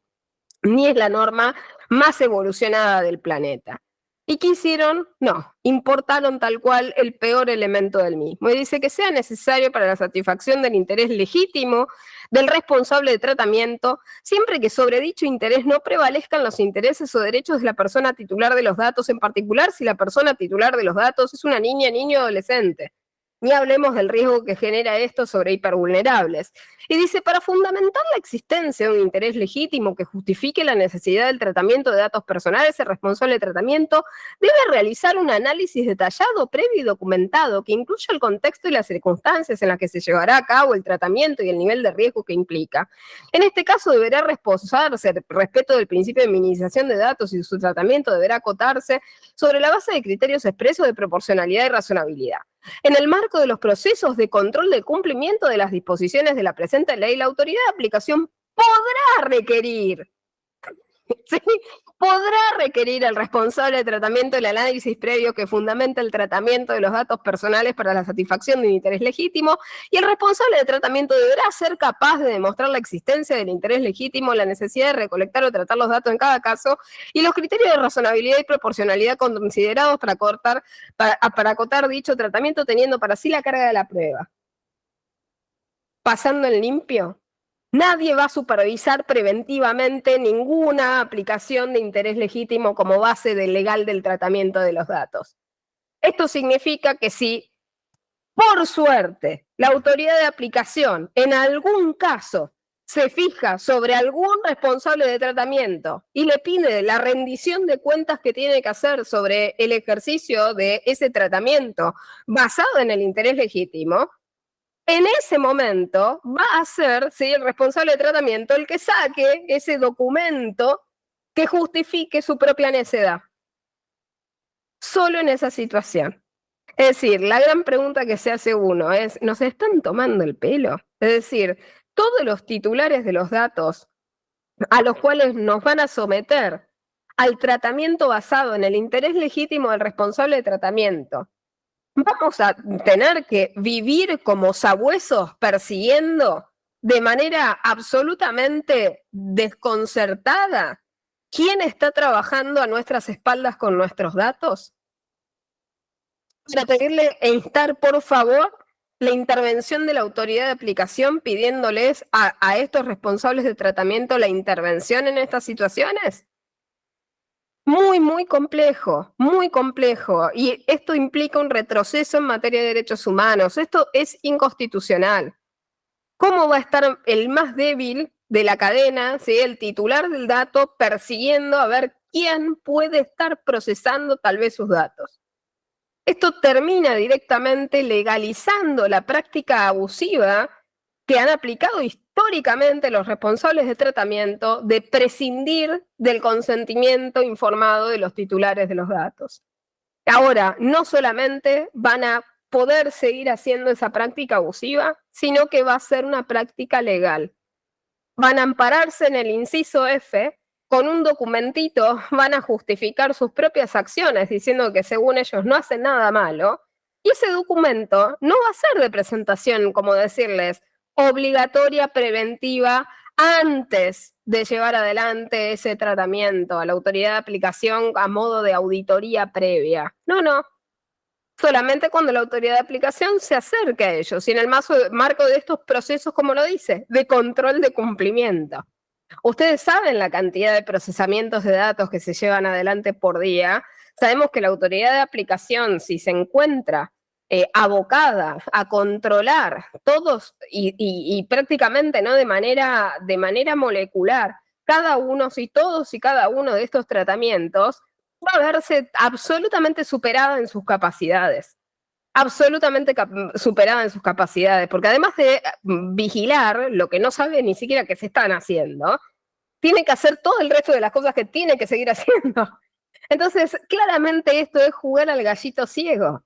ni es la norma más evolucionada del planeta. ¿Y qué hicieron? No, importaron tal cual el peor elemento del mismo. Y dice que sea necesario para la satisfacción del interés legítimo del responsable de tratamiento, siempre que sobre dicho interés no prevalezcan los intereses o derechos de la persona titular de los datos, en particular si la persona titular de los datos es una niña, niño o adolescente. Ni hablemos del riesgo que genera esto sobre hipervulnerables. Y dice, para fundamentar la existencia de un interés legítimo que justifique la necesidad del tratamiento de datos personales, el responsable de tratamiento debe realizar un análisis detallado, previo y documentado que incluya el contexto y las circunstancias en las que se llevará a cabo el tratamiento y el nivel de riesgo que implica. En este caso deberá reposarse respeto del principio de minimización de datos y su tratamiento deberá acotarse sobre la base de criterios expresos de proporcionalidad y razonabilidad. En el marco de los procesos de control del cumplimiento de las disposiciones de la presente ley, la autoridad de aplicación podrá requerir, ¿sí? Podrá requerir al responsable de tratamiento el análisis previo que fundamente el tratamiento de los datos personales para la satisfacción de un interés legítimo, y el responsable de tratamiento deberá ser capaz de demostrar la existencia del interés legítimo, la necesidad de recolectar o tratar los datos en cada caso, y los criterios de razonabilidad y proporcionalidad considerados para acotar dicho tratamiento, teniendo para sí la carga de la prueba. Pasando en limpio, nadie va a supervisar preventivamente ninguna aplicación de interés legítimo como base legal del tratamiento de los datos. Esto significa que si, por suerte, la autoridad de aplicación en algún caso se fija sobre algún responsable de tratamiento y le pide la rendición de cuentas que tiene que hacer sobre el ejercicio de ese tratamiento basado en el interés legítimo, en ese momento va a ser, ¿sí?, el responsable de tratamiento el que saque ese documento que justifique su propia necedad. Solo en esa situación. Es decir, la gran pregunta que se hace uno es, ¿nos están tomando el pelo? Es decir, todos los titulares de los datos a los cuales nos van a someter al tratamiento basado en el interés legítimo del responsable de tratamiento, ¿vamos a tener que vivir como sabuesos persiguiendo de manera absolutamente desconcertada quién está trabajando a nuestras espaldas con nuestros datos? Para pedirle e instar, por favor, la intervención de la autoridad de aplicación pidiéndoles a estos responsables de tratamiento la intervención en estas situaciones. Muy, muy complejo, muy complejo. Y esto implica un retroceso en materia de derechos humanos. Esto es inconstitucional. ¿Cómo va a estar el más débil de la cadena, ¿sí?, el titular del dato, persiguiendo a ver quién puede estar procesando tal vez sus datos? Esto termina directamente legalizando la práctica abusiva que han aplicado históricamente los responsables de tratamiento de prescindir del consentimiento informado de los titulares de los datos. Ahora, no solamente van a poder seguir haciendo esa práctica abusiva, sino que va a ser una práctica legal. Van a ampararse en el inciso F, con un documentito van a justificar sus propias acciones, diciendo que según ellos no hacen nada malo, y ese documento no va a ser de presentación, como decirles, obligatoria, preventiva, antes de llevar adelante ese tratamiento a la autoridad de aplicación a modo de auditoría previa. No, no. Solamente cuando la autoridad de aplicación se acerque a ellos y en el marco de estos procesos, como lo dice, de control de cumplimiento. Ustedes saben la cantidad de procesamientos de datos que se llevan adelante por día. Sabemos que la autoridad de aplicación, si se encuentra abocada a controlar todos y prácticamente no de manera molecular cada uno, si todos y cada uno de estos tratamientos, va a verse absolutamente superada en sus capacidades. Absolutamente superada en sus capacidades, porque además de vigilar lo que no sabe ni siquiera que se están haciendo, tiene que hacer todo el resto de las cosas que tiene que seguir haciendo. Entonces, claramente esto es jugar al gallito ciego.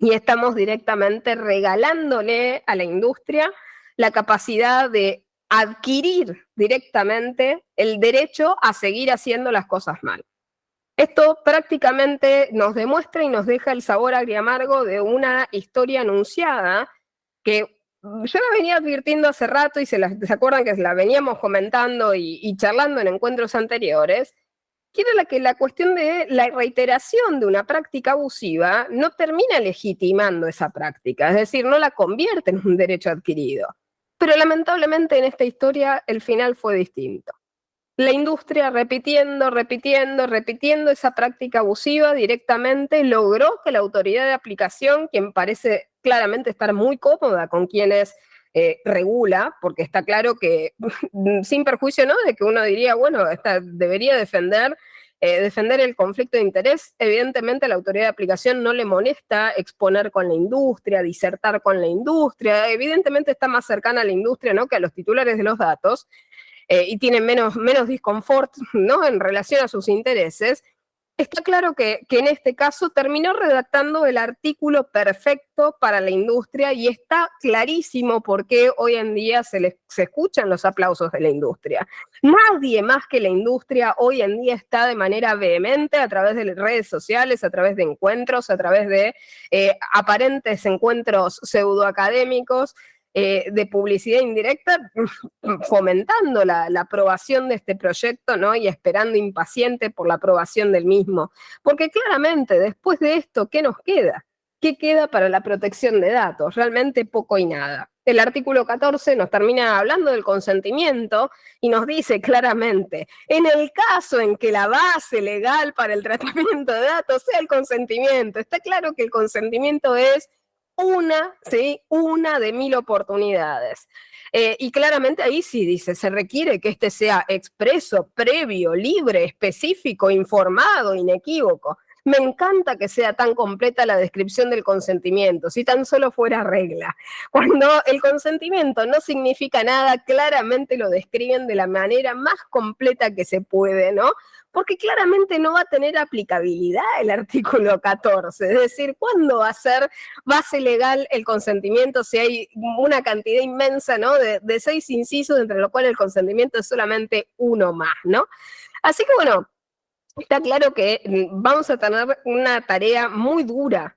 Y estamos directamente regalándole a la industria la capacidad de adquirir directamente el derecho a seguir haciendo las cosas mal. Esto prácticamente nos demuestra y nos deja el sabor agriamargo de una historia anunciada que yo la venía advirtiendo hace rato y se acuerdan que la veníamos comentando y charlando en encuentros anteriores, que era la cuestión de la reiteración de una práctica abusiva no termina legitimando esa práctica, es decir, no la convierte en un derecho adquirido. Pero lamentablemente en esta historia el final fue distinto. La industria repitiendo esa práctica abusiva directamente logró que la autoridad de aplicación, quien parece claramente estar muy cómoda con quienes regula, porque está claro que, sin perjuicio, ¿no?, de que uno diría, bueno, debería defender el conflicto de interés. Evidentemente a la autoridad de aplicación no le molesta exponer con la industria, disertar con la industria, evidentemente está más cercana a la industria, ¿no?, que a los titulares de los datos, y tienen menos disconfort, ¿no?, en relación a sus intereses. Está claro que en este caso terminó redactando el artículo perfecto para la industria y está clarísimo por qué hoy en día se escuchan los aplausos de la industria. Nadie más que la industria hoy en día está de manera vehemente a través de redes sociales, a través de encuentros, a través de aparentes encuentros pseudoacadémicos, de publicidad indirecta, fomentando la aprobación de este proyecto, ¿no?, y esperando impaciente por la aprobación del mismo. Porque claramente, después de esto, ¿qué nos queda? ¿Qué queda para la protección de datos? Realmente poco y nada. El artículo 14 nos termina hablando del consentimiento y nos dice claramente, en el caso en que la base legal para el tratamiento de datos sea el consentimiento, está claro que el consentimiento es una de 1000 oportunidades. Y claramente ahí sí dice, se requiere que este sea expreso, previo, libre, específico, informado, inequívoco. Me encanta que sea tan completa la descripción del consentimiento, si tan solo fuera regla. Cuando el consentimiento no significa nada, claramente lo describen de la manera más completa que se puede, ¿no? Porque claramente no va a tener aplicabilidad el artículo 14. Es decir, ¿cuándo va a ser base legal el consentimiento si hay una cantidad inmensa, ¿no?, de 6 incisos, entre los cuales el consentimiento es solamente uno más, ¿no? Así que bueno, está claro que vamos a tener una tarea muy dura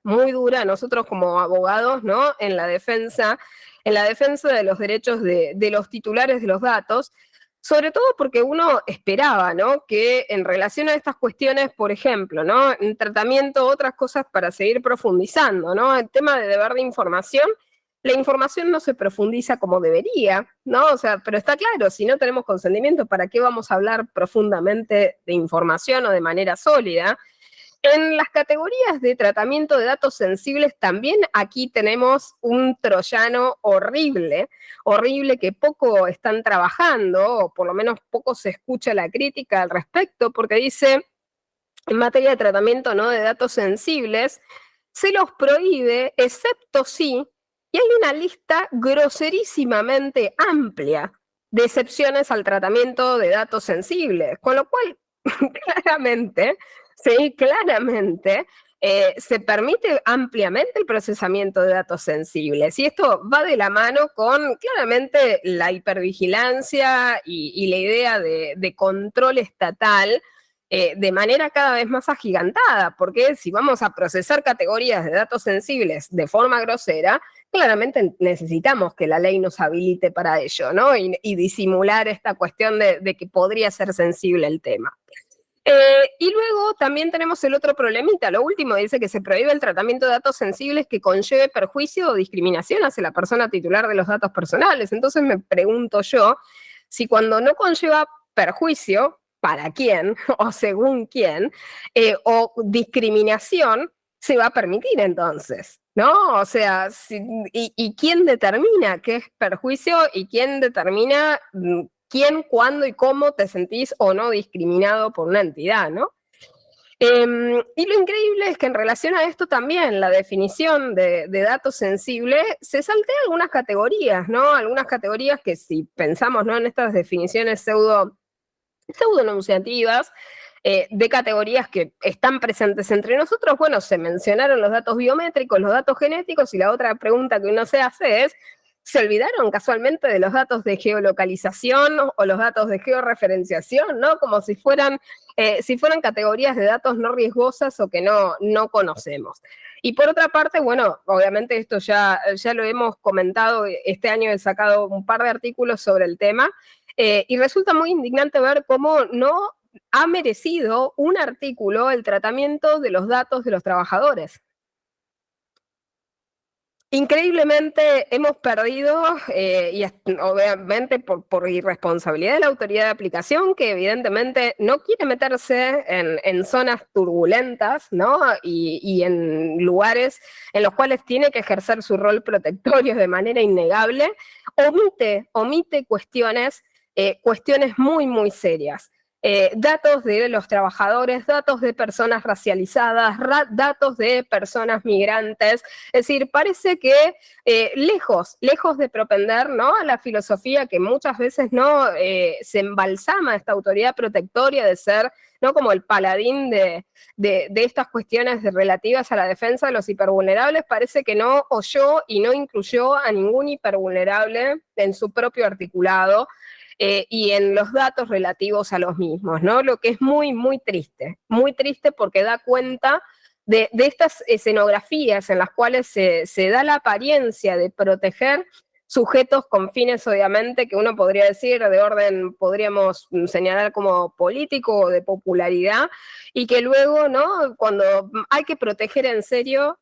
nosotros como abogados, ¿no?, en la defensa de los derechos de los titulares de los datos, sobre todo porque uno esperaba, ¿no?, que en relación a estas cuestiones, por ejemplo, ¿no?, en tratamiento, otras cosas para seguir profundizando, ¿no?, el tema de deber de información, la información no se profundiza como debería, ¿no? O sea, pero está claro, si no tenemos consentimiento, ¿para qué vamos a hablar profundamente de información o de manera sólida? En las categorías de tratamiento de datos sensibles también aquí tenemos un troyano horrible que poco están trabajando, o por lo menos poco se escucha la crítica al respecto, porque dice, en materia de tratamiento, ¿no?, de datos sensibles, se los prohíbe, excepto si, y hay una lista groserísimamente amplia de excepciones al tratamiento de datos sensibles, con lo cual, claramente, se permite ampliamente el procesamiento de datos sensibles. Y esto va de la mano con claramente la hipervigilancia y la idea de control estatal de manera cada vez más agigantada, porque si vamos a procesar categorías de datos sensibles de forma grosera, claramente necesitamos que la ley nos habilite para ello, ¿no? Y disimular esta cuestión de que podría ser sensible el tema. Y luego también tenemos el otro problemita. Lo último dice que se prohíbe el tratamiento de datos sensibles que conlleve perjuicio o discriminación hacia la persona titular de los datos personales. Entonces me pregunto yo, si cuando no conlleva perjuicio, ¿para quién? O según quién, o discriminación, se va a permitir entonces, ¿no? O sea, ¿y quién determina qué es perjuicio y quién determina quién, cuándo y cómo te sentís o no discriminado por una entidad, ¿no? Y lo increíble es que en relación a esto también la definición de datos sensibles se saltea algunas categorías, ¿no? Algunas categorías que si pensamos, ¿no?, en estas definiciones pseudo-enunciativas, de categorías que están presentes entre nosotros, bueno, se mencionaron los datos biométricos, los datos genéticos, y la otra pregunta que uno se hace es, ¿se olvidaron casualmente de los datos de geolocalización o los datos de georreferenciación, ¿no? Como si fueran categorías de datos no riesgosas o que no conocemos. Y por otra parte, bueno, obviamente esto ya lo hemos comentado, este año he sacado un par de artículos sobre el tema, y resulta muy indignante ver cómo no ha merecido un artículo el tratamiento de los datos de los trabajadores. Increíblemente hemos perdido, y obviamente por irresponsabilidad de la autoridad de aplicación, que evidentemente no quiere meterse en zonas turbulentas, ¿no? Y en lugares en los cuales tiene que ejercer su rol protectorio de manera innegable, omite cuestiones muy, muy serias. Datos de los trabajadores, datos de personas racializadas, datos de personas migrantes. Es decir, parece que lejos de propender, ¿no?, a la filosofía que muchas veces no se embalsama esta autoridad protectoria de ser, ¿no?, como el paladín de estas cuestiones relativas a la defensa de los hipervulnerables, parece que no oyó y no incluyó a ningún hipervulnerable en su propio articulado. Y en los datos relativos a los mismos, ¿no? Lo que es muy, muy triste porque da cuenta de estas escenografías en las cuales se da la apariencia de proteger sujetos con fines, obviamente, que uno podría decir de orden, podríamos señalar como político o de popularidad, y que luego, ¿no?, cuando hay que proteger en serio,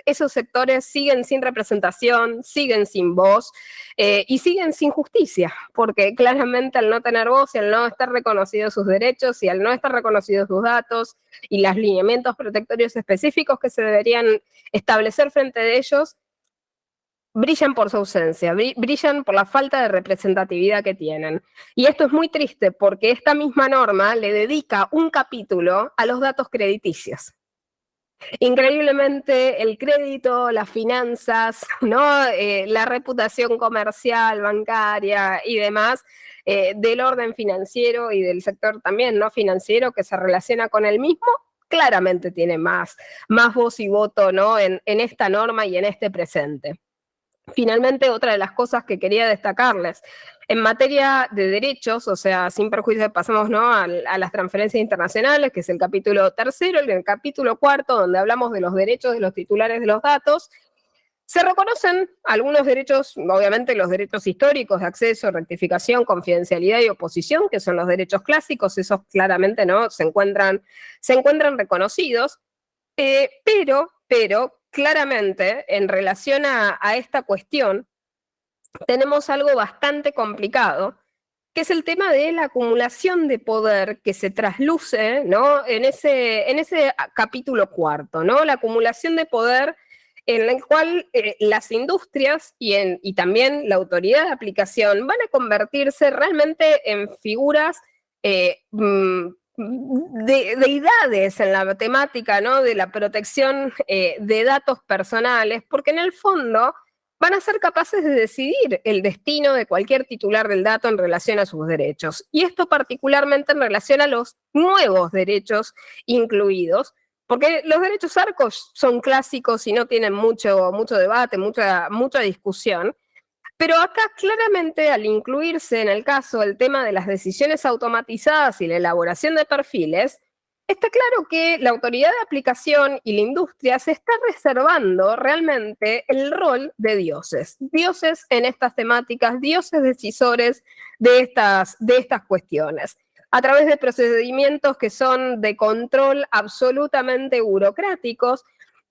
esos sectores siguen sin representación, siguen sin voz, y siguen sin justicia, porque claramente al no tener voz y al no estar reconocidos sus derechos y al no estar reconocidos sus datos y los lineamientos protectorios específicos que se deberían establecer frente a ellos, brillan por su ausencia, brillan por la falta de representatividad que tienen. Y esto es muy triste porque esta misma norma le dedica un capítulo a los datos crediticios. Increíblemente el crédito, las finanzas, ¿no?, la reputación comercial, bancaria y demás, del orden financiero y del sector también no financiero que se relaciona con el mismo, claramente tiene más voz y voto, ¿no?, en esta norma y en este presente. Finalmente, otra de las cosas que quería destacarles, en materia de derechos, o sea, sin perjuicio pasamos, ¿no?, a las transferencias internacionales, que es el capítulo 3, el capítulo 4, donde hablamos de los derechos de los titulares de los datos. Se reconocen algunos derechos, obviamente los derechos históricos de acceso, rectificación, confidencialidad y oposición, que son los derechos clásicos, esos claramente, ¿no?, se encuentran reconocidos, pero claramente en relación a esta cuestión tenemos algo bastante complicado, que es el tema de la acumulación de poder que se trasluce, ¿no?, en ese capítulo 4, ¿no?, la acumulación de poder en el cual las industrias y también la autoridad de aplicación van a convertirse realmente en figuras deidades en la temática, ¿no?, de la protección de datos personales, porque en el fondo van a ser capaces de decidir el destino de cualquier titular del dato en relación a sus derechos. Y esto particularmente en relación a los nuevos derechos incluidos, porque los derechos ARCOS son clásicos y no tienen mucho debate, mucha discusión. Pero acá claramente al incluirse en el caso el tema de las decisiones automatizadas y la elaboración de perfiles, está claro que la autoridad de aplicación y la industria se está reservando realmente el rol de dioses en estas temáticas, dioses decisores de estas cuestiones, a través de procedimientos que son de control absolutamente burocráticos,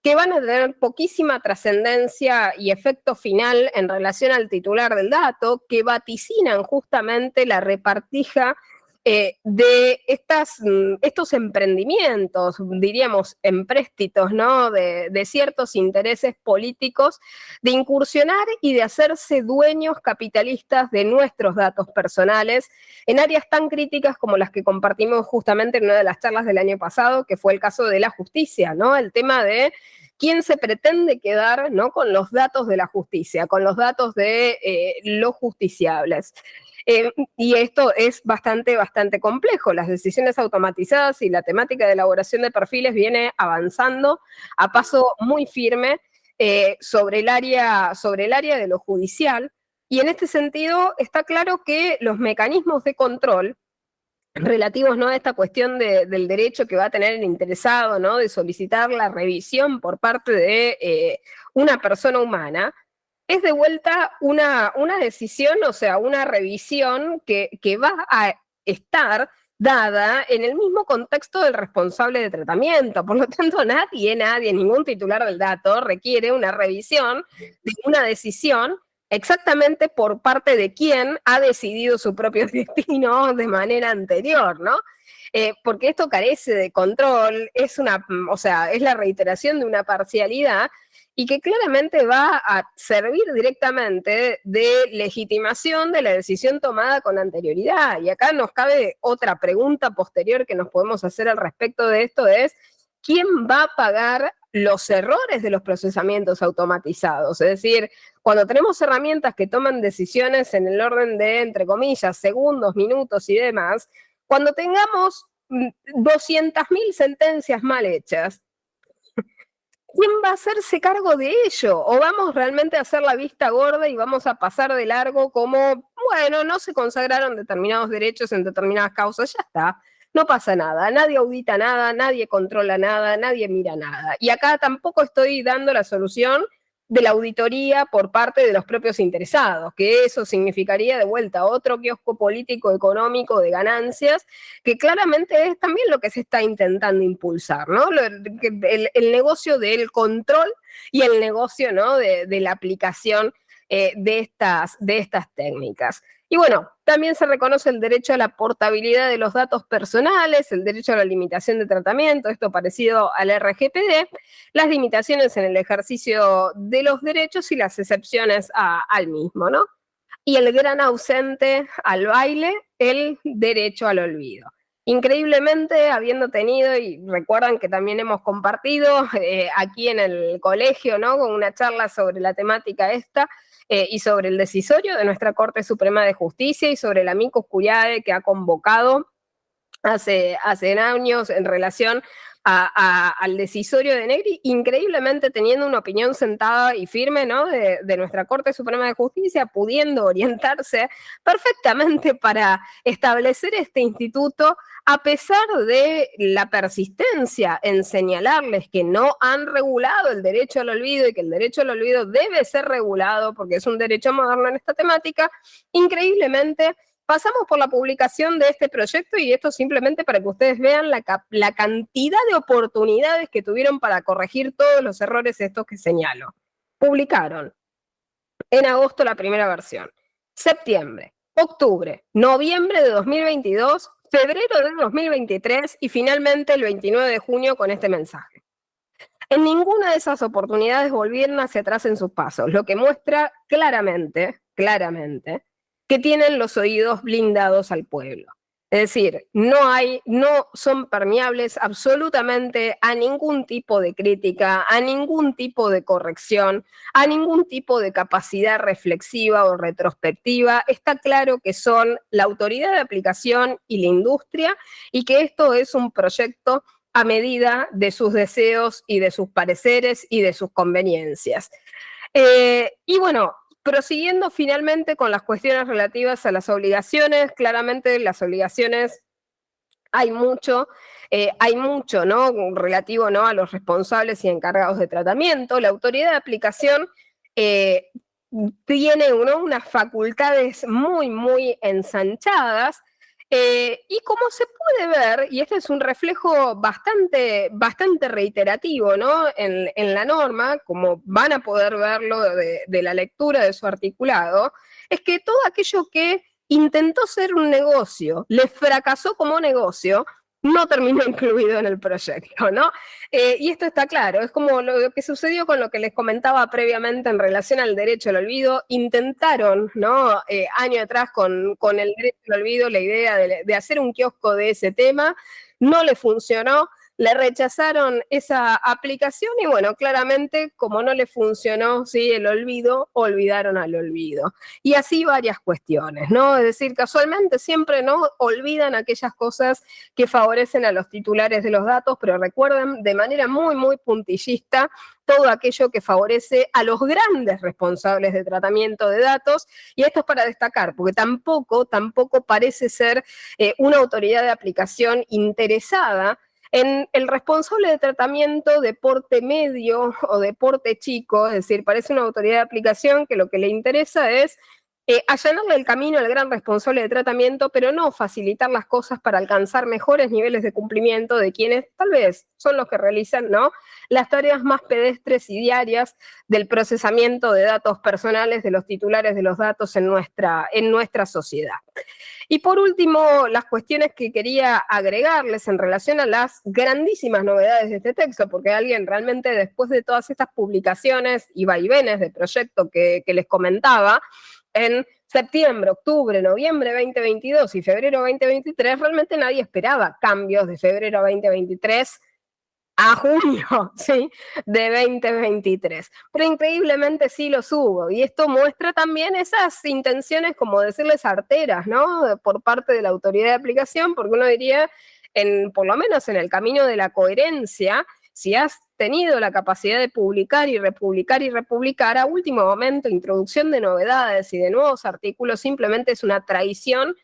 que van a tener poquísima trascendencia y efecto final en relación al titular del dato, que vaticinan justamente la repartija de estos emprendimientos, diríamos empréstitos, ¿no? de ciertos intereses políticos, de incursionar y de hacerse dueños capitalistas de nuestros datos personales en áreas tan críticas como las que compartimos justamente en una de las charlas del año pasado, que fue el caso de la justicia, ¿no? El tema de quién se pretende quedar, ¿no? con los datos de la justicia, con los datos de los justiciables. Y esto es bastante complejo. Las decisiones automatizadas y la temática de elaboración de perfiles viene avanzando a paso muy firme sobre el área de lo judicial. Y en este sentido está claro que los mecanismos de control relativos, ¿no? a esta cuestión del derecho que va a tener el interesado, ¿no? de solicitar la revisión por parte de una persona humana, es de vuelta una decisión, o sea, una revisión que va a estar dada en el mismo contexto del responsable de tratamiento. Por lo tanto, nadie, ningún titular del dato requiere una revisión de una decisión exactamente por parte de quien ha decidido su propio destino de manera anterior, ¿no? Porque esto carece de control, es la reiteración de una parcialidad y que claramente va a servir directamente de legitimación de la decisión tomada con anterioridad. Y acá nos cabe otra pregunta posterior que nos podemos hacer al respecto de esto, es ¿quién va a pagar los errores de los procesamientos automatizados? Es decir, cuando tenemos herramientas que toman decisiones en el orden de, entre comillas, segundos, minutos y demás, cuando tengamos 200.000 sentencias mal hechas, ¿quién va a hacerse cargo de ello? ¿O vamos realmente a hacer la vista gorda y vamos a pasar de largo como, bueno, no se consagraron determinados derechos en determinadas causas, ya está, no pasa nada, nadie audita nada, nadie controla nada, nadie mira nada? Y acá tampoco estoy dando la solución de la auditoría por parte de los propios interesados, que eso significaría de vuelta otro kiosco político económico de ganancias, que claramente es también lo que se está intentando impulsar, ¿no? El negocio del control y el negocio, ¿no? de la aplicación de estas técnicas. Y bueno, también se reconoce el derecho a la portabilidad de los datos personales, el derecho a la limitación de tratamiento, esto parecido al RGPD, las limitaciones en el ejercicio de los derechos y las excepciones al mismo, ¿no? Y el gran ausente al baile, el derecho al olvido. Increíblemente, habiendo tenido, y recuerdan que también hemos compartido aquí en el colegio, ¿no? con una charla sobre la temática esta, y sobre el decisorio de nuestra Corte Suprema de Justicia y sobre el amicus curiae que ha convocado hace años en relación al decisorio de Negri, increíblemente teniendo una opinión sentada y firme, ¿no? de nuestra Corte Suprema de Justicia, pudiendo orientarse perfectamente para establecer este instituto, a pesar de la persistencia en señalarles que no han regulado el derecho al olvido y que el derecho al olvido debe ser regulado porque es un derecho moderno en esta temática. Increíblemente pasamos por la publicación de este proyecto, y esto simplemente para que ustedes vean la cantidad de oportunidades que tuvieron para corregir todos los errores estos que señalo. Publicaron en agosto la primera versión, septiembre, octubre, noviembre de 2022, febrero de 2023 y finalmente el 29 de junio con este mensaje. En ninguna de esas oportunidades volvieron hacia atrás en sus pasos, lo que muestra claramente, que tienen los oídos blindados al pueblo. Es decir, no son permeables absolutamente a ningún tipo de crítica, a ningún tipo de corrección, a ningún tipo de capacidad reflexiva o retrospectiva. Está claro que son la autoridad de aplicación y la industria, y que esto es un proyecto a medida de sus deseos y de sus pareceres y de sus conveniencias. Y bueno, prosiguiendo finalmente con las cuestiones relativas a las obligaciones, claramente las obligaciones hay mucho, ¿no? Relativo, ¿no? A los responsables y encargados de tratamiento. La autoridad de aplicación tiene, ¿no? Unas facultades muy, muy ensanchadas. Y como se puede ver, y este es un reflejo bastante, bastante reiterativo, ¿no? En la norma, como van a poder verlo de la lectura de su articulado, es que todo aquello que intentó ser un negocio, le fracasó como negocio, no terminó incluido en el proyecto, ¿no? Y esto está claro, es como lo que sucedió con lo que les comentaba previamente en relación al derecho al olvido. Intentaron, ¿no? Año atrás con el derecho al olvido la idea de hacer un kiosco de ese tema, no le funcionó. Le rechazaron esa aplicación y bueno, claramente como no le funcionó, ¿sí? El olvido, olvidaron al olvido. Y así varias cuestiones, ¿no? Es decir, casualmente siempre no olvidan aquellas cosas que favorecen a los titulares de los datos, pero recuerden de manera muy, muy puntillista todo aquello que favorece a los grandes responsables de tratamiento de datos, y esto es para destacar, porque tampoco parece ser una autoridad de aplicación interesada en el responsable de tratamiento de porte medio o de porte chico, es decir, parece una autoridad de aplicación que lo que le interesa es allanarle el camino al gran responsable de tratamiento, pero no facilitar las cosas para alcanzar mejores niveles de cumplimiento de quienes tal vez son los que realizan, ¿no? Las tareas más pedestres y diarias del procesamiento de datos personales de los titulares de los datos en nuestra sociedad. Y por último, las cuestiones que quería agregarles en relación a las grandísimas novedades de este texto, porque alguien realmente después de todas estas publicaciones y vaivenes de proyecto que les comentaba, en septiembre, octubre, noviembre 2022 y febrero 2023, realmente nadie esperaba cambios de febrero 2023 a junio, ¿sí? De 2023. Pero increíblemente sí los hubo. Y esto muestra también esas intenciones, como decirles, arteras, ¿no? Por parte de la autoridad de aplicación, porque uno diría, por lo menos en el camino de la coherencia, si has tenido la capacidad de publicar y republicar, a último momento, introducción de novedades y de nuevos artículos, simplemente es una traición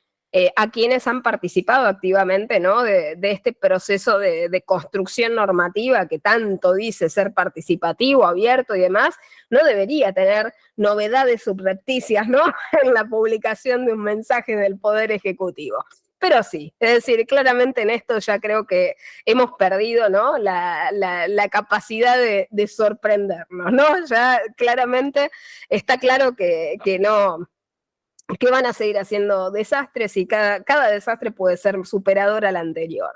a quienes han participado activamente, ¿no? de este proceso de construcción normativa que tanto dice ser participativo, abierto y demás. No debería tener novedades subrepticias, ¿no? En la publicación de un mensaje del Poder Ejecutivo. Pero sí, es decir, claramente en esto ya creo que hemos perdido, ¿no? la capacidad de sorprendernos, ¿no? Ya claramente está claro que no, que van a seguir haciendo desastres y cada desastre puede ser superador al anterior.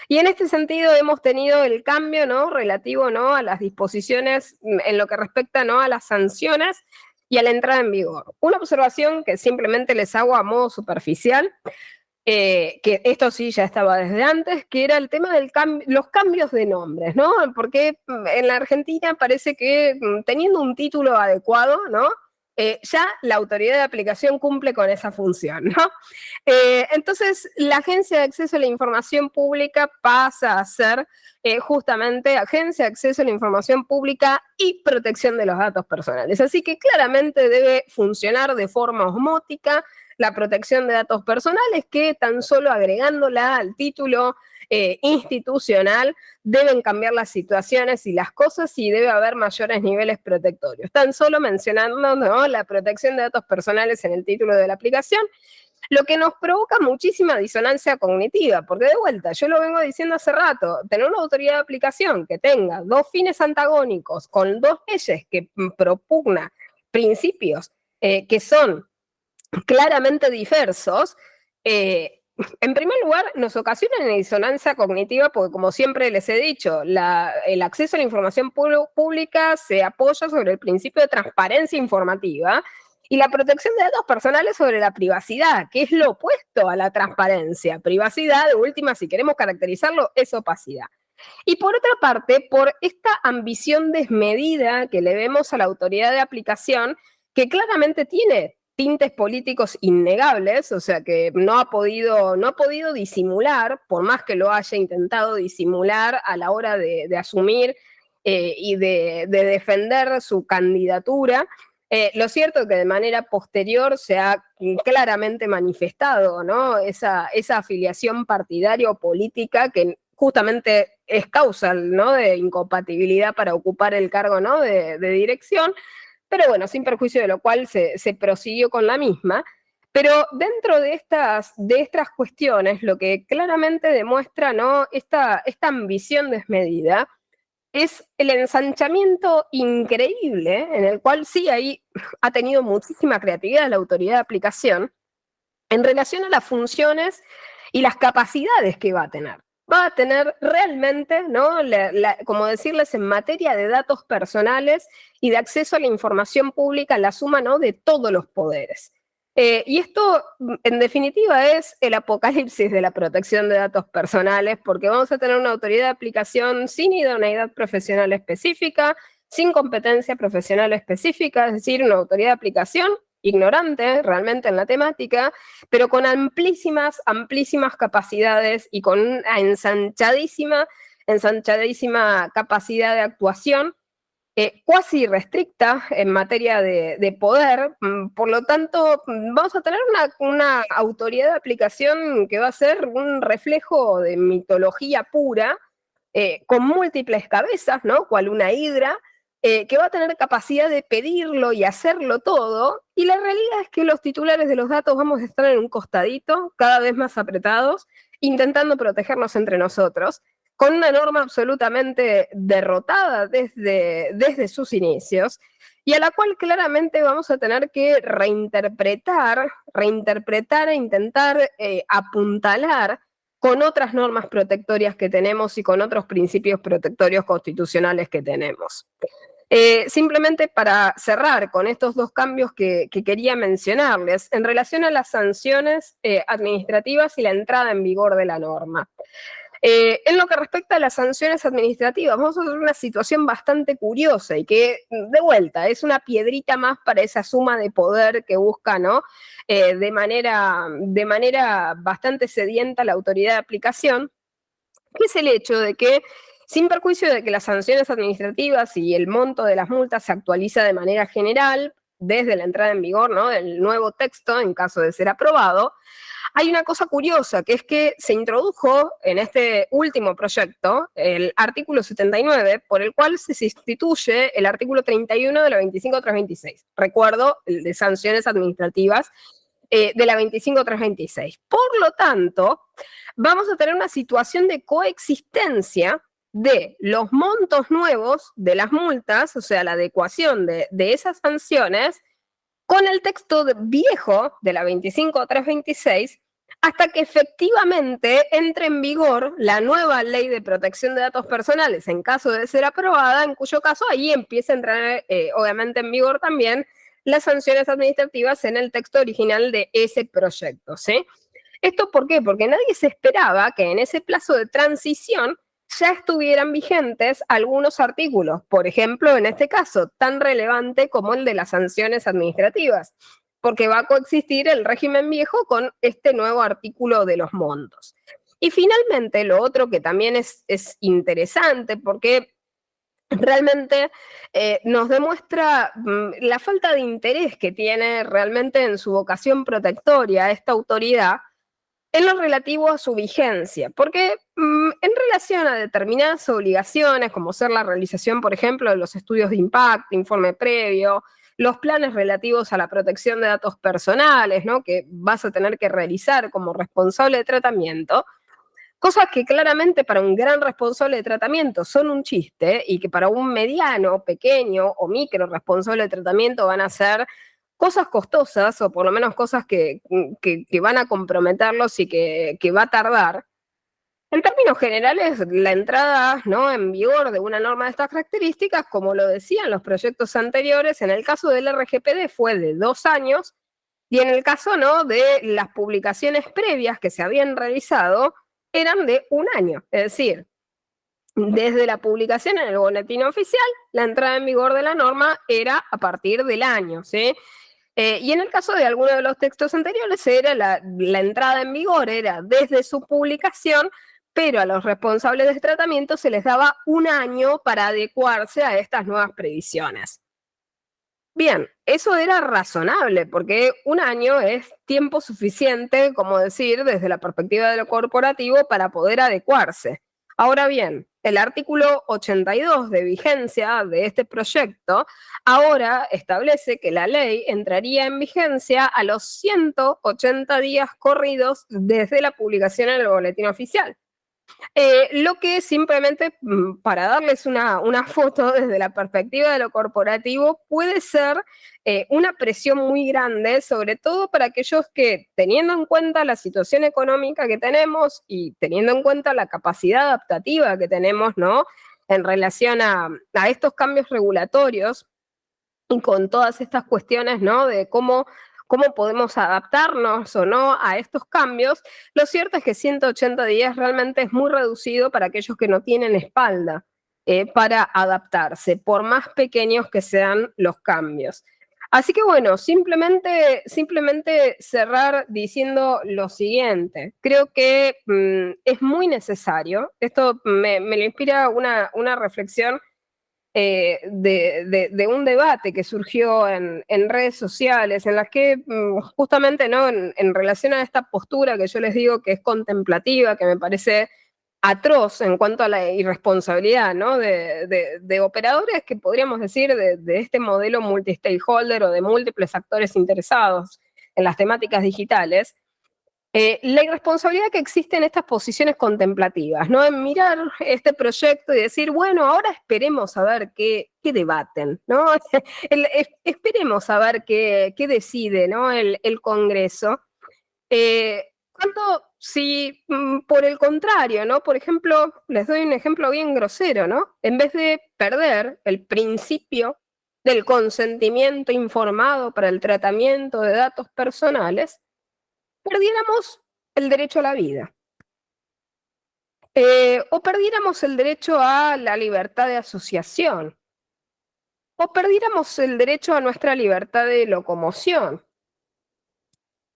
Y en este sentido hemos tenido el cambio, ¿no? Relativo, ¿no? A las disposiciones en lo que respecta, ¿no? A las sanciones y a la entrada en vigor. Una observación que simplemente les hago a modo superficial, que esto sí ya estaba desde antes, que era el tema de los cambios de nombres, ¿no? Porque en la Argentina parece que teniendo un título adecuado, ¿no? Ya la autoridad de aplicación cumple con esa función, ¿no? Entonces, la Agencia de Acceso a la Información Pública pasa a ser justamente Agencia de Acceso a la Información Pública y Protección de los Datos Personales. Así que claramente debe funcionar de forma osmótica la protección de datos personales, que tan solo agregándola al título institucional deben cambiar las situaciones y las cosas y debe haber mayores niveles protectorios. Tan solo mencionando, ¿no? La protección de datos personales en el título de la aplicación, lo que nos provoca muchísima disonancia cognitiva, porque de vuelta, yo lo vengo diciendo hace rato, tener una autoridad de aplicación que tenga dos fines antagónicos con dos leyes que propugna principios que son claramente diversos, en primer lugar, nos ocasiona una disonancia cognitiva porque, como siempre les he dicho, el acceso a la información pública se apoya sobre el principio de transparencia informativa y la protección de datos personales sobre la privacidad, que es lo opuesto a la transparencia. Privacidad, de última, si queremos caracterizarlo, es opacidad. Y por otra parte, por esta ambición desmedida que le vemos a la autoridad de aplicación, que claramente tiene tintes políticos innegables, o sea que no ha podido disimular, por más que lo haya intentado disimular a la hora de asumir y de defender su candidatura. Lo cierto es que de manera posterior se ha claramente manifestado, ¿no? esa afiliación partidaria o política que justamente es causa, ¿no?, de incompatibilidad para ocupar el cargo, ¿no?, de dirección, pero bueno, sin perjuicio de lo cual se prosiguió con la misma. Pero dentro de estas cuestiones, lo que claramente demuestra, ¿no?, esta ambición desmedida es el ensanchamiento increíble, en el cual sí ahí ha tenido muchísima creatividad la autoridad de aplicación en relación a las funciones y las capacidades que va a tener. Va a tener realmente, ¿no?, como decirles, en materia de datos personales y de acceso a la información pública, la suma, ¿no?, de todos los poderes. Y esto, en definitiva, es el apocalipsis de la protección de datos personales, porque vamos a tener una autoridad de aplicación sin idoneidad profesional específica, sin competencia profesional específica, es decir, una autoridad de aplicación ignorante realmente en la temática, pero con amplísimas capacidades y con una ensanchadísima capacidad de actuación, cuasi restricta en materia de poder. Por lo tanto, vamos a tener una autoridad de aplicación que va a ser un reflejo de mitología pura, con múltiples cabezas, ¿no?, cual una hidra, que va a tener capacidad de pedirlo y hacerlo todo, y la realidad es que los titulares de los datos vamos a estar en un costadito, cada vez más apretados, intentando protegernos entre nosotros, con una norma absolutamente derrotada desde sus inicios, y a la cual claramente vamos a tener que reinterpretar e intentar apuntalar con otras normas protectorias que tenemos y con otros principios protectorios constitucionales que tenemos. Simplemente para cerrar con estos dos cambios que quería mencionarles, en relación a las sanciones administrativas y la entrada en vigor de la norma. En lo que respecta a las sanciones administrativas, vamos a tener una situación bastante curiosa y que, de vuelta, es una piedrita más para esa suma de poder que busca, ¿no?, de manera bastante sedienta la autoridad de aplicación, que es el hecho de que, sin perjuicio de que las sanciones administrativas y el monto de las multas se actualiza de manera general desde la entrada en vigor, ¿no?, del nuevo texto, en caso de ser aprobado, hay una cosa curiosa, que es que se introdujo en este último proyecto el artículo 79, por el cual se sustituye el artículo 31 de la 25.326. Recuerdo, el de sanciones administrativas de la 25.326. Por lo tanto, vamos a tener una situación de coexistencia de los montos nuevos de las multas, o sea, la adecuación de esas sanciones, con el texto viejo de la 25.326, hasta que efectivamente entre en vigor la nueva ley de protección de datos personales en caso de ser aprobada, en cuyo caso ahí empieza a entrar obviamente en vigor también las sanciones administrativas en el texto original de ese proyecto, ¿sí? ¿Esto por qué? Porque nadie se esperaba que en ese plazo de transición ya estuvieran vigentes algunos artículos, por ejemplo, en este caso, tan relevante como el de las sanciones administrativas, porque va a coexistir el régimen viejo con este nuevo artículo de los montos. Y finalmente, lo otro que también es interesante, porque realmente nos demuestra la falta de interés que tiene realmente en su vocación protectoria esta autoridad, en lo relativo a su vigencia, porque en relación a determinadas obligaciones, como ser la realización, por ejemplo, de los estudios de impacto, informe previo, los planes relativos a la protección de datos personales, ¿no?, que vas a tener que realizar como responsable de tratamiento, cosas que claramente para un gran responsable de tratamiento son un chiste y que para un mediano, pequeño o micro responsable de tratamiento van a ser cosas costosas, o por lo menos cosas que van a comprometerlos y que va a tardar. En términos generales, la entrada, ¿no?, en vigor de una norma de estas características, como lo decían los proyectos anteriores, en el caso del RGPD fue de 2 años, y en el caso, ¿no?, de las publicaciones previas que se habían realizado, eran de 1 año. Es decir, desde la publicación en el boletín oficial, la entrada en vigor de la norma era a partir del año, ¿sí? Y en el caso de alguno de los textos anteriores, era la entrada en vigor era desde su publicación, pero a los responsables de tratamiento se les daba 1 año para adecuarse a estas nuevas previsiones. Bien, eso era razonable, porque 1 año es tiempo suficiente, como decir, desde la perspectiva de lo corporativo, para poder adecuarse. Ahora bien, el artículo 82 de vigencia de este proyecto ahora establece que la ley entraría en vigencia a los 180 días corridos desde la publicación en el boletín oficial. Lo que simplemente, para darles una foto desde la perspectiva de lo corporativo, puede ser una presión muy grande, sobre todo para aquellos que, teniendo en cuenta la situación económica que tenemos y teniendo en cuenta la capacidad adaptativa que tenemos, ¿no?, en relación a estos cambios regulatorios y con todas estas cuestiones, ¿no?, de cómo podemos adaptarnos o no a estos cambios, lo cierto es que 180 días realmente es muy reducido para aquellos que no tienen espalda para adaptarse, por más pequeños que sean los cambios. Así que bueno, simplemente cerrar diciendo lo siguiente. Creo que es muy necesario, esto me lo inspira una reflexión de un debate que surgió en redes sociales, en las que justamente, ¿no?, en relación a esta postura que yo les digo que es contemplativa, que me parece atroz en cuanto a la irresponsabilidad, ¿no?, de operadores que podríamos decir de este modelo multi-stakeholder o de múltiples actores interesados en las temáticas digitales. La irresponsabilidad que existe en estas posiciones contemplativas, ¿no?, en mirar este proyecto y decir, bueno, ahora esperemos a ver qué debaten, ¿no? Esperemos a ver qué decide, ¿no?, el Congreso. Cuando, si por el contrario, ¿no?, por ejemplo, les doy un ejemplo bien grosero, ¿no?, en vez de perder el principio del consentimiento informado para el tratamiento de datos personales, perdiéramos el derecho a la vida, o perdiéramos el derecho a la libertad de asociación, o perdiéramos el derecho a nuestra libertad de locomoción.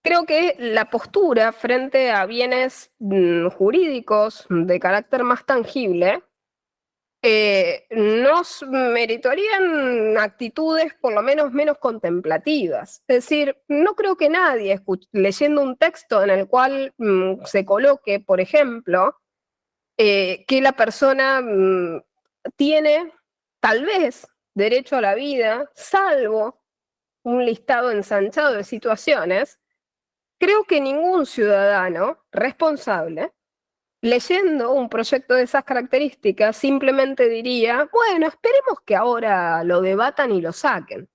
Creo que la postura frente a bienes jurídicos de carácter más tangible nos meritarían actitudes por lo menos contemplativas. Es decir, no creo que nadie leyendo un texto en el cual se coloque, por ejemplo, que la persona tiene tal vez derecho a la vida, salvo un listado ensanchado de situaciones, creo que ningún ciudadano responsable leyendo un proyecto de esas características, simplemente diría, bueno, esperemos que ahora lo debatan y lo saquen.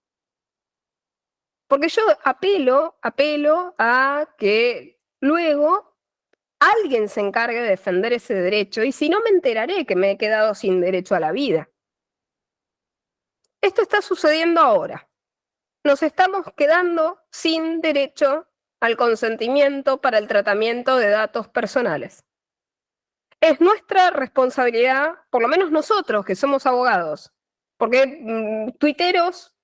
Porque yo apelo a que luego alguien se encargue de defender ese derecho, y si no, me enteraré que me he quedado sin derecho a la vida. Esto está sucediendo ahora. Nos estamos quedando sin derecho al consentimiento para el tratamiento de datos personales. Es nuestra responsabilidad, por lo menos nosotros que somos abogados, porque tuiteros,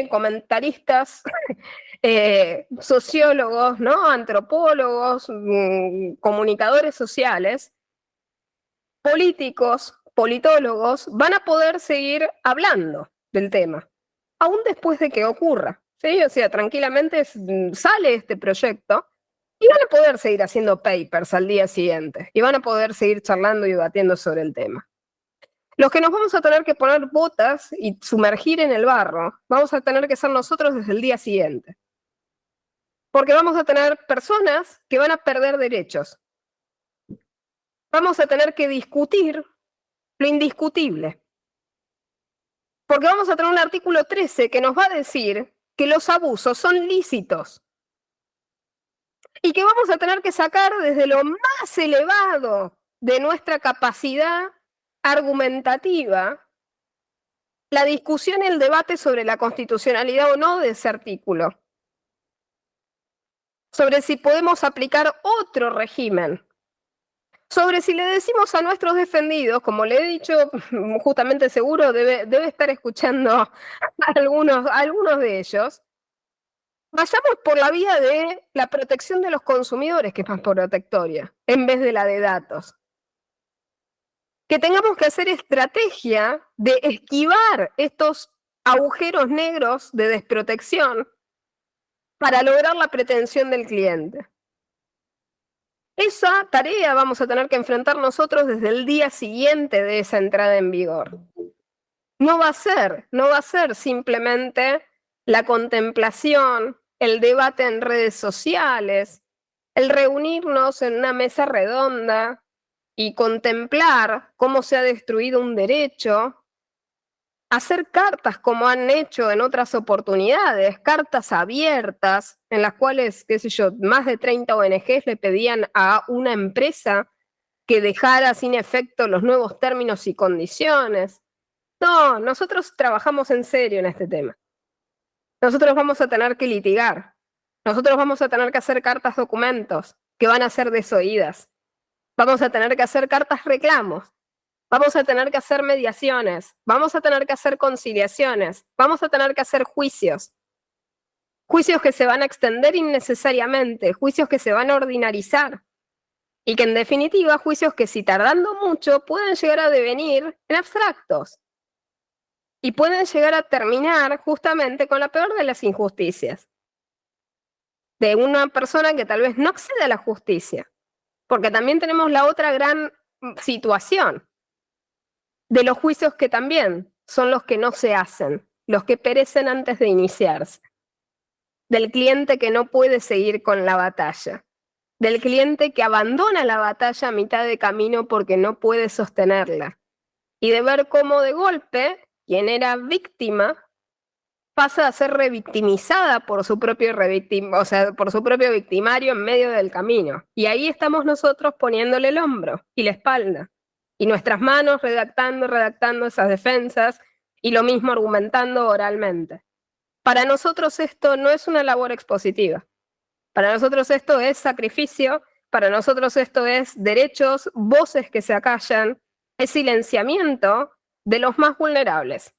comentaristas, sociólogos, ¿no?, antropólogos, comunicadores sociales, políticos, politólogos, van a poder seguir hablando del tema, aún después de que ocurra, ¿sí? O sea, tranquilamente sale este proyecto y van a poder seguir haciendo papers al día siguiente y van a poder seguir charlando y debatiendo sobre el tema. Los que nos vamos a tener que poner botas y sumergir en el barro, vamos a tener que ser nosotros desde el día siguiente. Porque vamos a tener personas que van a perder derechos. Vamos a tener que discutir lo indiscutible. Porque vamos a tener un artículo 13 que nos va a decir que los abusos son lícitos. Y que vamos a tener que sacar desde lo más elevado de nuestra capacidad argumentativa la discusión y el debate sobre la constitucionalidad o no de ese artículo, sobre si podemos aplicar otro régimen, sobre si le decimos a nuestros defendidos, como le he dicho, justamente seguro debe estar escuchando a algunos de ellos, vayamos por la vía de la protección de los consumidores, que es más protectoria, en vez de la de datos. Que tengamos que hacer estrategia de esquivar estos agujeros negros de desprotección para lograr la pretensión del cliente. Esa tarea vamos a tener que enfrentar nosotros desde el día siguiente de esa entrada en vigor. No va a ser simplemente la contemplación, el debate en redes sociales, el reunirnos en una mesa redonda y contemplar cómo se ha destruido un derecho, hacer cartas como han hecho en otras oportunidades, cartas abiertas en las cuales, qué sé yo, más de 30 ONGs le pedían a una empresa que dejara sin efecto los nuevos términos y condiciones. No, nosotros trabajamos en serio en este tema. Nosotros vamos a tener que litigar. Nosotros vamos a tener que hacer cartas documentos que van a ser desoídas. Vamos a tener que hacer cartas reclamos. Vamos a tener que hacer mediaciones. Vamos a tener que hacer conciliaciones. Vamos a tener que hacer juicios. Juicios que se van a extender innecesariamente. Juicios que se van a ordinarizar. Y que en definitiva, juicios que si tardando mucho pueden llegar a devenir en abstractos. Y pueden llegar a terminar justamente con la peor de las injusticias. De una persona que tal vez no accede a la justicia. Porque también tenemos la otra gran situación de los juicios que también son los que no se hacen, los que perecen antes de iniciarse. Del cliente que no puede seguir con la batalla. Del cliente que abandona la batalla a mitad de camino porque no puede sostenerla. Y de ver cómo de golpe quien era víctima pasa a ser revictimizada por su propio por su propio victimario en medio del camino. Y ahí estamos nosotros poniéndole el hombro y la espalda. Y nuestras manos redactando esas defensas y lo mismo argumentando oralmente. Para nosotros esto no es una labor expositiva. Para nosotros esto es sacrificio, para nosotros esto es derechos, voces que se acallan, es silenciamiento de los más vulnerables.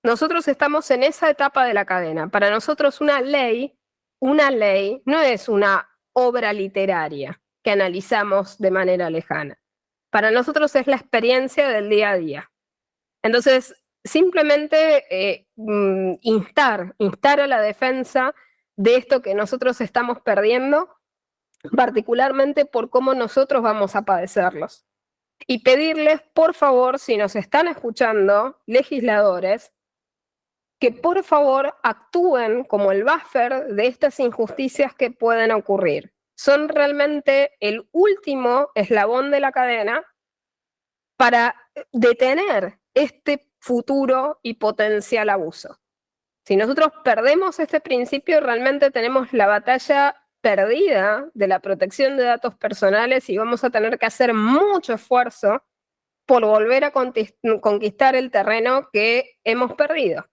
Nosotros estamos en esa etapa de la cadena. Para nosotros una ley no es una obra literaria que analizamos de manera lejana. Para nosotros es la experiencia del día a día. Entonces, simplemente instar a la defensa de esto que nosotros estamos perdiendo, particularmente por cómo nosotros vamos a padecerlos. Y pedirles, por favor, si nos están escuchando, legisladores, que por favor actúen como el buffer de estas injusticias que pueden ocurrir. Son realmente el último eslabón de la cadena para detener este futuro y potencial abuso. Si nosotros perdemos este principio, realmente tenemos la batalla perdida de la protección de datos personales y vamos a tener que hacer mucho esfuerzo por volver a conquistar el terreno que hemos perdido,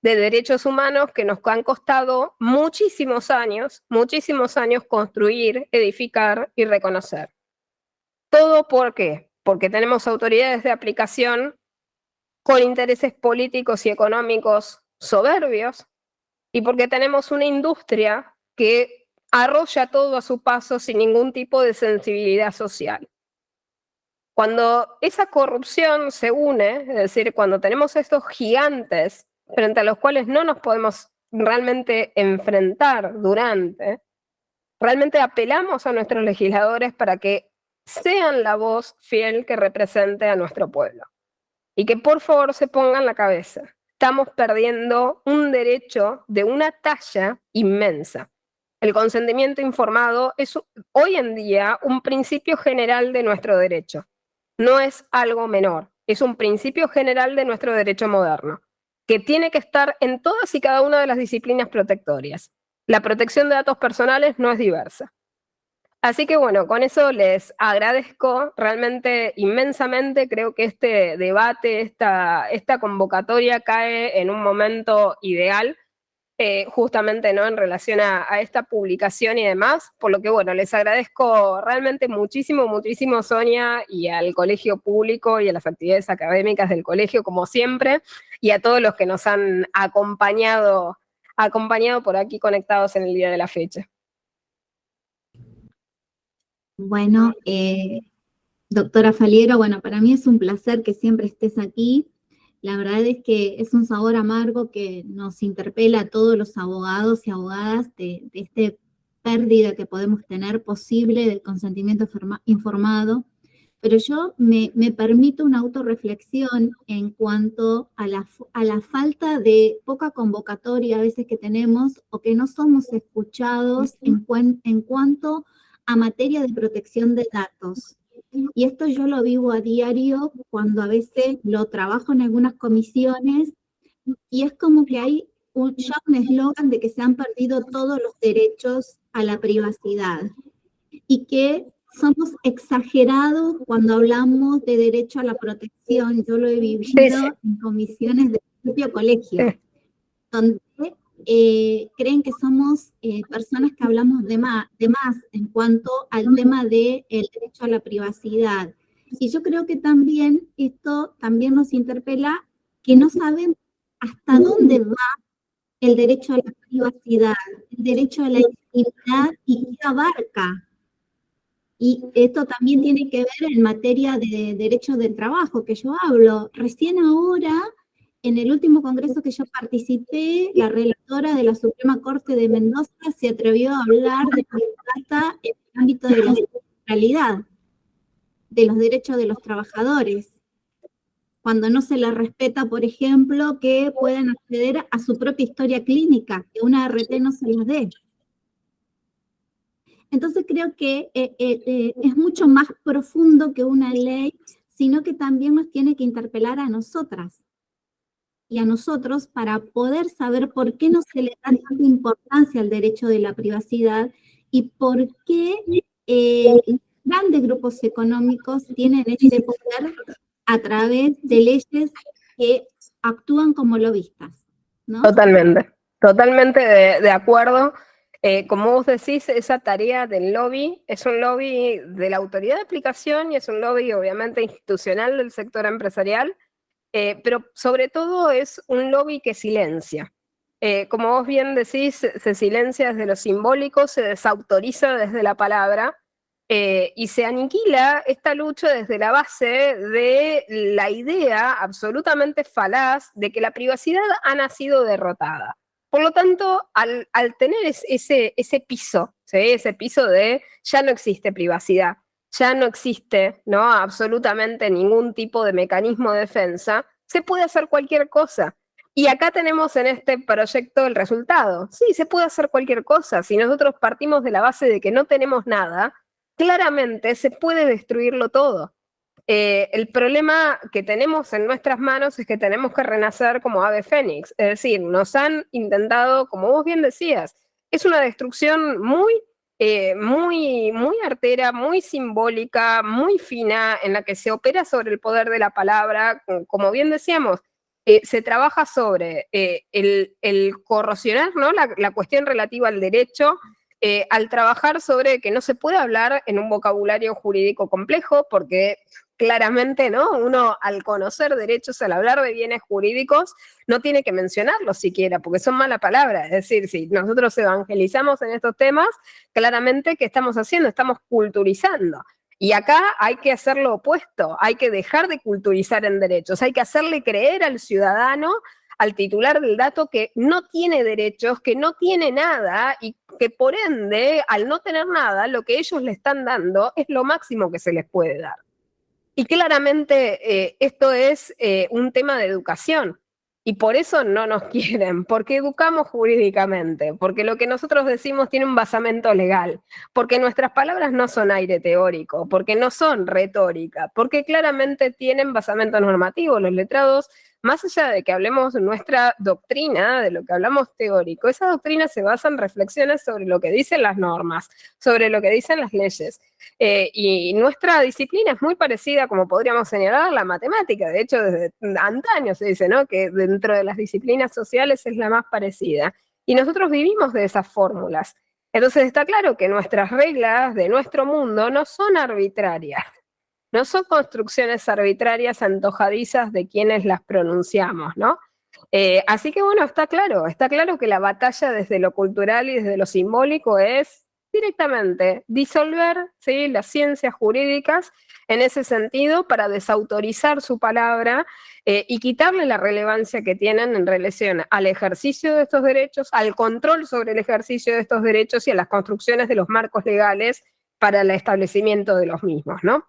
de derechos humanos que nos han costado muchísimos años construir, edificar y reconocer. ¿Todo por qué? Porque tenemos autoridades de aplicación con intereses políticos y económicos soberbios y porque tenemos una industria que arrolla todo a su paso sin ningún tipo de sensibilidad social. Cuando esa corrupción se une, es decir, cuando tenemos estos gigantes frente a los cuales no nos podemos realmente enfrentar realmente apelamos a nuestros legisladores para que sean la voz fiel que represente a nuestro pueblo. Y que por favor se pongan la cabeza. Estamos perdiendo un derecho de una talla inmensa. El consentimiento informado es hoy en día un principio general de nuestro derecho. No es algo menor, es un principio general de nuestro derecho moderno, que tiene que estar en todas y cada una de las disciplinas protectorias. La protección de datos personales no es diversa. Así que bueno, con eso les agradezco realmente inmensamente. Creo que este debate, esta convocatoria cae en un momento ideal, justamente ¿no? En relación a esta publicación y demás, por lo que bueno, les agradezco realmente muchísimo, muchísimo Sonia y al colegio público y a las actividades académicas del colegio como siempre y a todos los que nos han acompañado acompañado por aquí conectados en el día de la fecha. Bueno, doctora Faliero, bueno, para mí es un placer que siempre estés aquí. La verdad es que es un sabor amargo que nos interpela a todos los abogados y abogadas de esta pérdida que podemos tener posible del consentimiento informado. Pero yo me permito una autorreflexión en cuanto a la falta de poca convocatoria a veces que tenemos o que no somos escuchados en cuanto a materia de protección de datos. Y esto yo lo vivo a diario cuando a veces lo trabajo en algunas comisiones y es como que hay ya un eslogan de que se han perdido todos los derechos a la privacidad y que somos exagerados cuando hablamos de derecho a la protección. Yo lo he vivido en comisiones del propio colegio, donde creen que somos personas que hablamos de más en cuanto al tema del derecho a la privacidad. Y yo creo que también esto también nos interpela que no saben hasta dónde va el derecho a la privacidad, el derecho a la intimidad y qué abarca. Y esto también tiene que ver en materia de derecho del trabajo, que yo hablo. Recién ahora, en el último congreso que yo participé, la relatora de la Suprema Corte de Mendoza se atrevió a hablar de Big Data en el ámbito de la centralidad, de los derechos de los trabajadores, cuando no se les respeta, por ejemplo, que puedan acceder a su propia historia clínica, que una RT no se les dé. Entonces creo que es mucho más profundo que una ley, sino que también nos tiene que interpelar a nosotras y a nosotros para poder saber por qué no se le da tanta importancia al derecho de la privacidad y por qué grandes grupos económicos tienen este poder a través de leyes que actúan como lobistas, ¿no? Totalmente de acuerdo. Como vos decís, esa tarea del lobby es un lobby de la autoridad de aplicación y es un lobby obviamente institucional del sector empresarial, pero sobre todo es un lobby que silencia. Como vos bien decís, se silencia desde lo simbólico, se desautoriza desde la palabra y se aniquila esta lucha desde la base de la idea absolutamente falaz de que la privacidad ha nacido derrotada. Por lo tanto, al tener ese piso, ¿sí? Ese piso de ya no existe privacidad, ya no existe, ¿no?, absolutamente ningún tipo de mecanismo de defensa, se puede hacer cualquier cosa. Y acá tenemos en este proyecto el resultado. Sí, se puede hacer cualquier cosa. Si nosotros partimos de la base de que no tenemos nada, claramente se puede destruirlo todo. El problema que tenemos en nuestras manos es que tenemos que renacer como ave fénix, es decir, nos han intentado, como vos bien decías, es una destrucción muy artera, muy simbólica, muy fina, en la que se opera sobre el poder de la palabra, como bien decíamos, se trabaja sobre el corrosionar, ¿no?, la cuestión relativa al derecho, al trabajar sobre que no se puede hablar en un vocabulario jurídico complejo, porque claramente, ¿no?, uno al conocer derechos, al hablar de bienes jurídicos, no tiene que mencionarlos siquiera, porque son mala palabra. Es decir, si nosotros evangelizamos en estos temas, claramente, ¿qué estamos haciendo? Estamos culturizando. Y acá hay que hacer lo opuesto, hay que dejar de culturizar en derechos, hay que hacerle creer al ciudadano, al titular del dato, que no tiene derechos, que no tiene nada y que por ende, al no tener nada, lo que ellos le están dando es lo máximo que se les puede dar. Y claramente esto es un tema de educación. Y por eso no nos quieren, porque educamos jurídicamente, porque lo que nosotros decimos tiene un basamento legal, porque nuestras palabras no son aire teórico, porque no son retórica, porque claramente tienen basamento normativo. Los letrados, más allá de que hablemos nuestra doctrina, de lo que hablamos teórico, esa doctrina se basa en reflexiones sobre lo que dicen las normas, sobre lo que dicen las leyes. Y nuestra disciplina es muy parecida, como podríamos señalar, a la matemática. De hecho, desde antaño se dice, ¿no?, que dentro de las disciplinas sociales es la más parecida. Y nosotros vivimos de esas fórmulas. Entonces está claro que nuestras reglas de nuestro mundo no son arbitrarias. No son construcciones arbitrarias antojadizas de quienes las pronunciamos, ¿no? Así que bueno, está claro que la batalla desde lo cultural y desde lo simbólico es directamente disolver, ¿sí?, las ciencias jurídicas en ese sentido para desautorizar su palabra y quitarle la relevancia que tienen en relación al ejercicio de estos derechos, al control sobre el ejercicio de estos derechos y a las construcciones de los marcos legales para el establecimiento de los mismos, ¿no?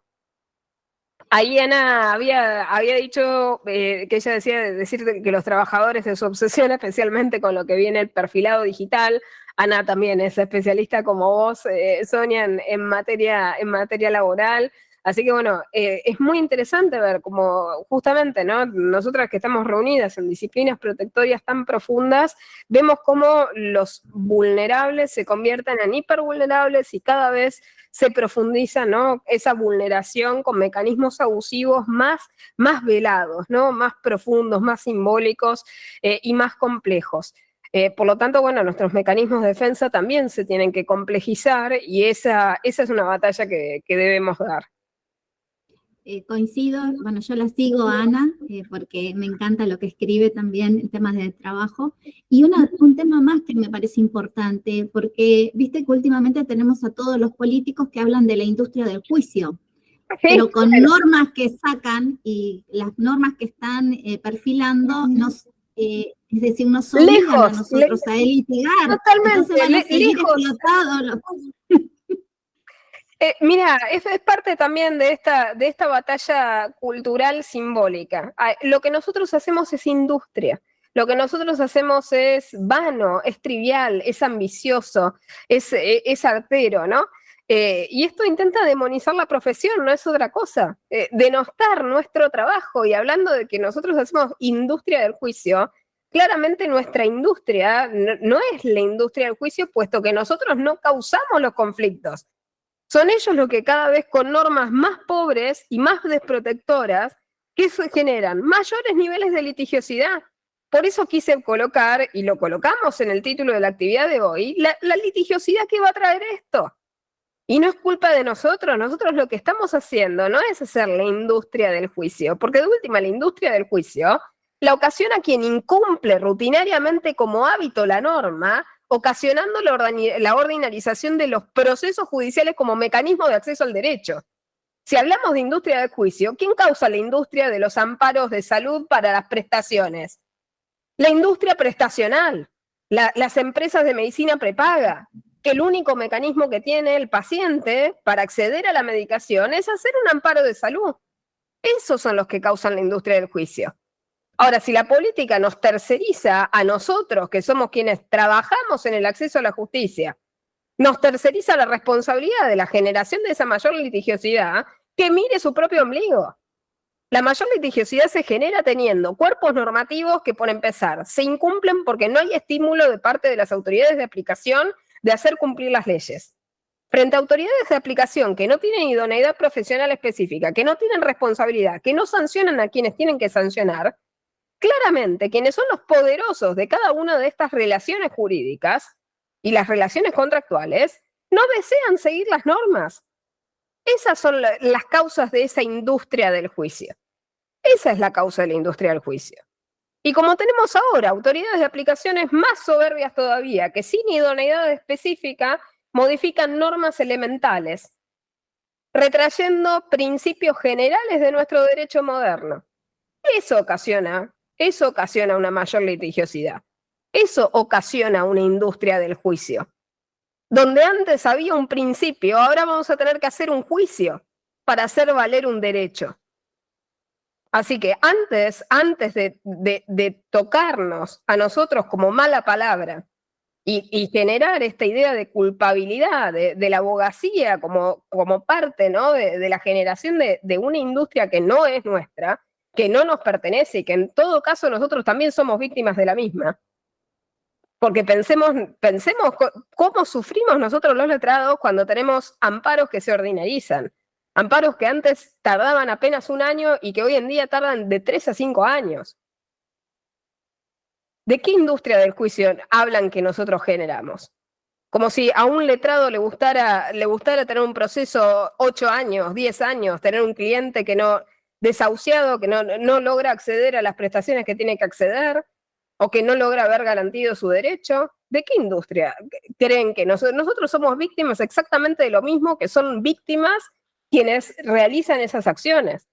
Ahí Ana había dicho que ella decir que los trabajadores de su obsesión, especialmente con lo que viene el perfilado digital. Ana también es especialista como vos, Sonia, en materia laboral. Así que bueno, es muy interesante ver cómo justamente, ¿no?, nosotras que estamos reunidas en disciplinas protectorias tan profundas, vemos cómo los vulnerables se convierten en hipervulnerables y cada vez se profundiza, ¿no?, esa vulneración con mecanismos abusivos más velados, ¿no?, más profundos, más simbólicos y más complejos. Por lo tanto, bueno, nuestros mecanismos de defensa también se tienen que complejizar y esa es una batalla que debemos dar. Coincido, bueno, yo la sigo a Ana, porque me encanta lo que escribe también en temas de trabajo. Y un tema más que me parece importante, porque viste que últimamente tenemos a todos los políticos que hablan de la industria del juicio, pero con normas que sacan y las normas que están perfilando, es decir, nos obligan a nosotros a litigar. Totalmente, entonces van a seguir explotados los... Mira, es parte también de esta batalla cultural simbólica. Lo que nosotros hacemos es industria. Lo que nosotros hacemos es vano, es trivial, es ambicioso, es artero, ¿no? Y esto intenta demonizar la profesión, no es otra cosa. Denostar nuestro trabajo, y hablando de que nosotros hacemos industria del juicio, claramente nuestra industria no es la industria del juicio, puesto que nosotros no causamos los conflictos. Son ellos los que cada vez con normas más pobres y más desprotectoras que generan mayores niveles de litigiosidad. Por eso quise colocar, y lo colocamos en el título de la actividad de hoy, la litigiosidad que va a traer esto. Y no es culpa de nosotros lo que estamos haciendo no es hacer la industria del juicio, porque de última la industria del juicio la ocasiona quien incumple rutinariamente como hábito la norma, ocasionando la ordinarización de los procesos judiciales como mecanismo de acceso al derecho. Si hablamos de industria del juicio, ¿quién causa la industria de los amparos de salud para las prestaciones? La industria prestacional, las empresas de medicina prepaga, que el único mecanismo que tiene el paciente para acceder a la medicación es hacer un amparo de salud. Esos son los que causan la industria del juicio. Ahora, si la política nos terceriza a nosotros, que somos quienes trabajamos en el acceso a la justicia, nos terceriza la responsabilidad de la generación de esa mayor litigiosidad, que mire su propio ombligo. La mayor litigiosidad se genera teniendo cuerpos normativos que, por empezar, se incumplen porque no hay estímulo de parte de las autoridades de aplicación de hacer cumplir las leyes. Frente a autoridades de aplicación que no tienen idoneidad profesional específica, que no tienen responsabilidad, que no sancionan a quienes tienen que sancionar, claramente quienes son los poderosos de cada una de estas relaciones jurídicas y las relaciones contractuales no desean seguir las normas. Esas son las causas de esa industria del juicio. Esa es la causa de la industria del juicio. Y como tenemos ahora autoridades de aplicaciones más soberbias todavía, que sin idoneidad específica modifican normas elementales, retrayendo principios generales de nuestro derecho moderno. Eso ocasiona una mayor litigiosidad. Eso ocasiona una industria del juicio. Donde antes había un principio, ahora vamos a tener que hacer un juicio para hacer valer un derecho. Así que antes de tocarnos a nosotros como mala palabra y generar esta idea de culpabilidad de la abogacía como parte, ¿no?, de la generación de una industria que no es nuestra, que no nos pertenece y que en todo caso nosotros también somos víctimas de la misma. Porque pensemos cómo sufrimos nosotros los letrados cuando tenemos amparos que se ordinarizan. Amparos que antes tardaban apenas un año y que hoy en día tardan de 3 a 5 años. ¿De qué industria del juicio hablan que nosotros generamos? Como si a un letrado le gustara tener un proceso 8 años, 10 años, tener un cliente que no, desahuciado, que no logra acceder a las prestaciones que tiene que acceder. o que no logra ver garantido su derecho. ¿De qué industria creen que nosotros somos víctimas exactamente de lo mismo que son víctimas quienes realizan esas acciones?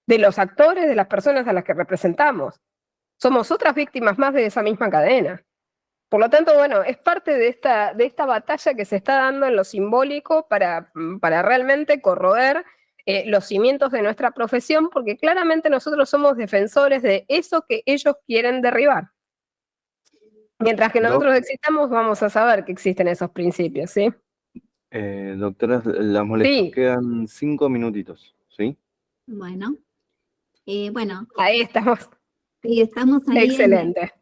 De los actores, de las personas a las que representamos. Somos otras víctimas más de esa misma cadena. Por lo tanto, bueno, es parte de esta batalla que se está dando en lo simbólico para realmente corroer los cimientos de nuestra profesión, porque claramente nosotros somos defensores de eso que ellos quieren derribar. Mientras que nosotros existamos, vamos a saber que existen esos principios, ¿sí? Doctora, la molesto. Sí. Quedan 5 minutitos, ¿sí? Bueno, Ahí estamos. Sí, estamos ahí Excelente.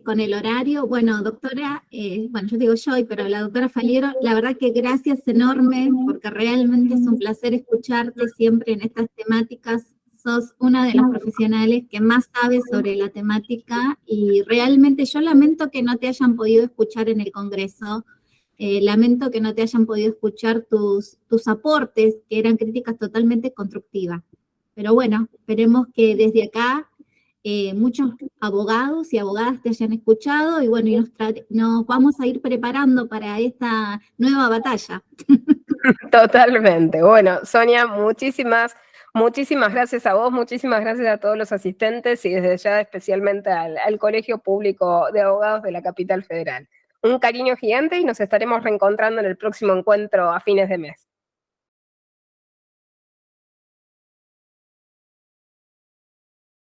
con el horario. Bueno, doctora, yo digo yo, pero la doctora Faliero, la verdad que gracias enorme, porque realmente es un placer escucharte siempre en estas temáticas. Sos una de las profesionales que más sabe sobre la temática y realmente yo lamento que no te hayan podido escuchar en el Congreso. Lamento que no te hayan podido escuchar tus aportes, que eran críticas totalmente constructivas. Pero bueno, esperemos que desde acá muchos abogados y abogadas te hayan escuchado y bueno, nos vamos a ir preparando para esta nueva batalla. Totalmente. Bueno, Sonia, muchísimas gracias a vos, muchísimas gracias a todos los asistentes y desde ya especialmente al Colegio Público de Abogados de la Capital Federal. Un cariño gigante y nos estaremos reencontrando en el próximo encuentro a fines de mes.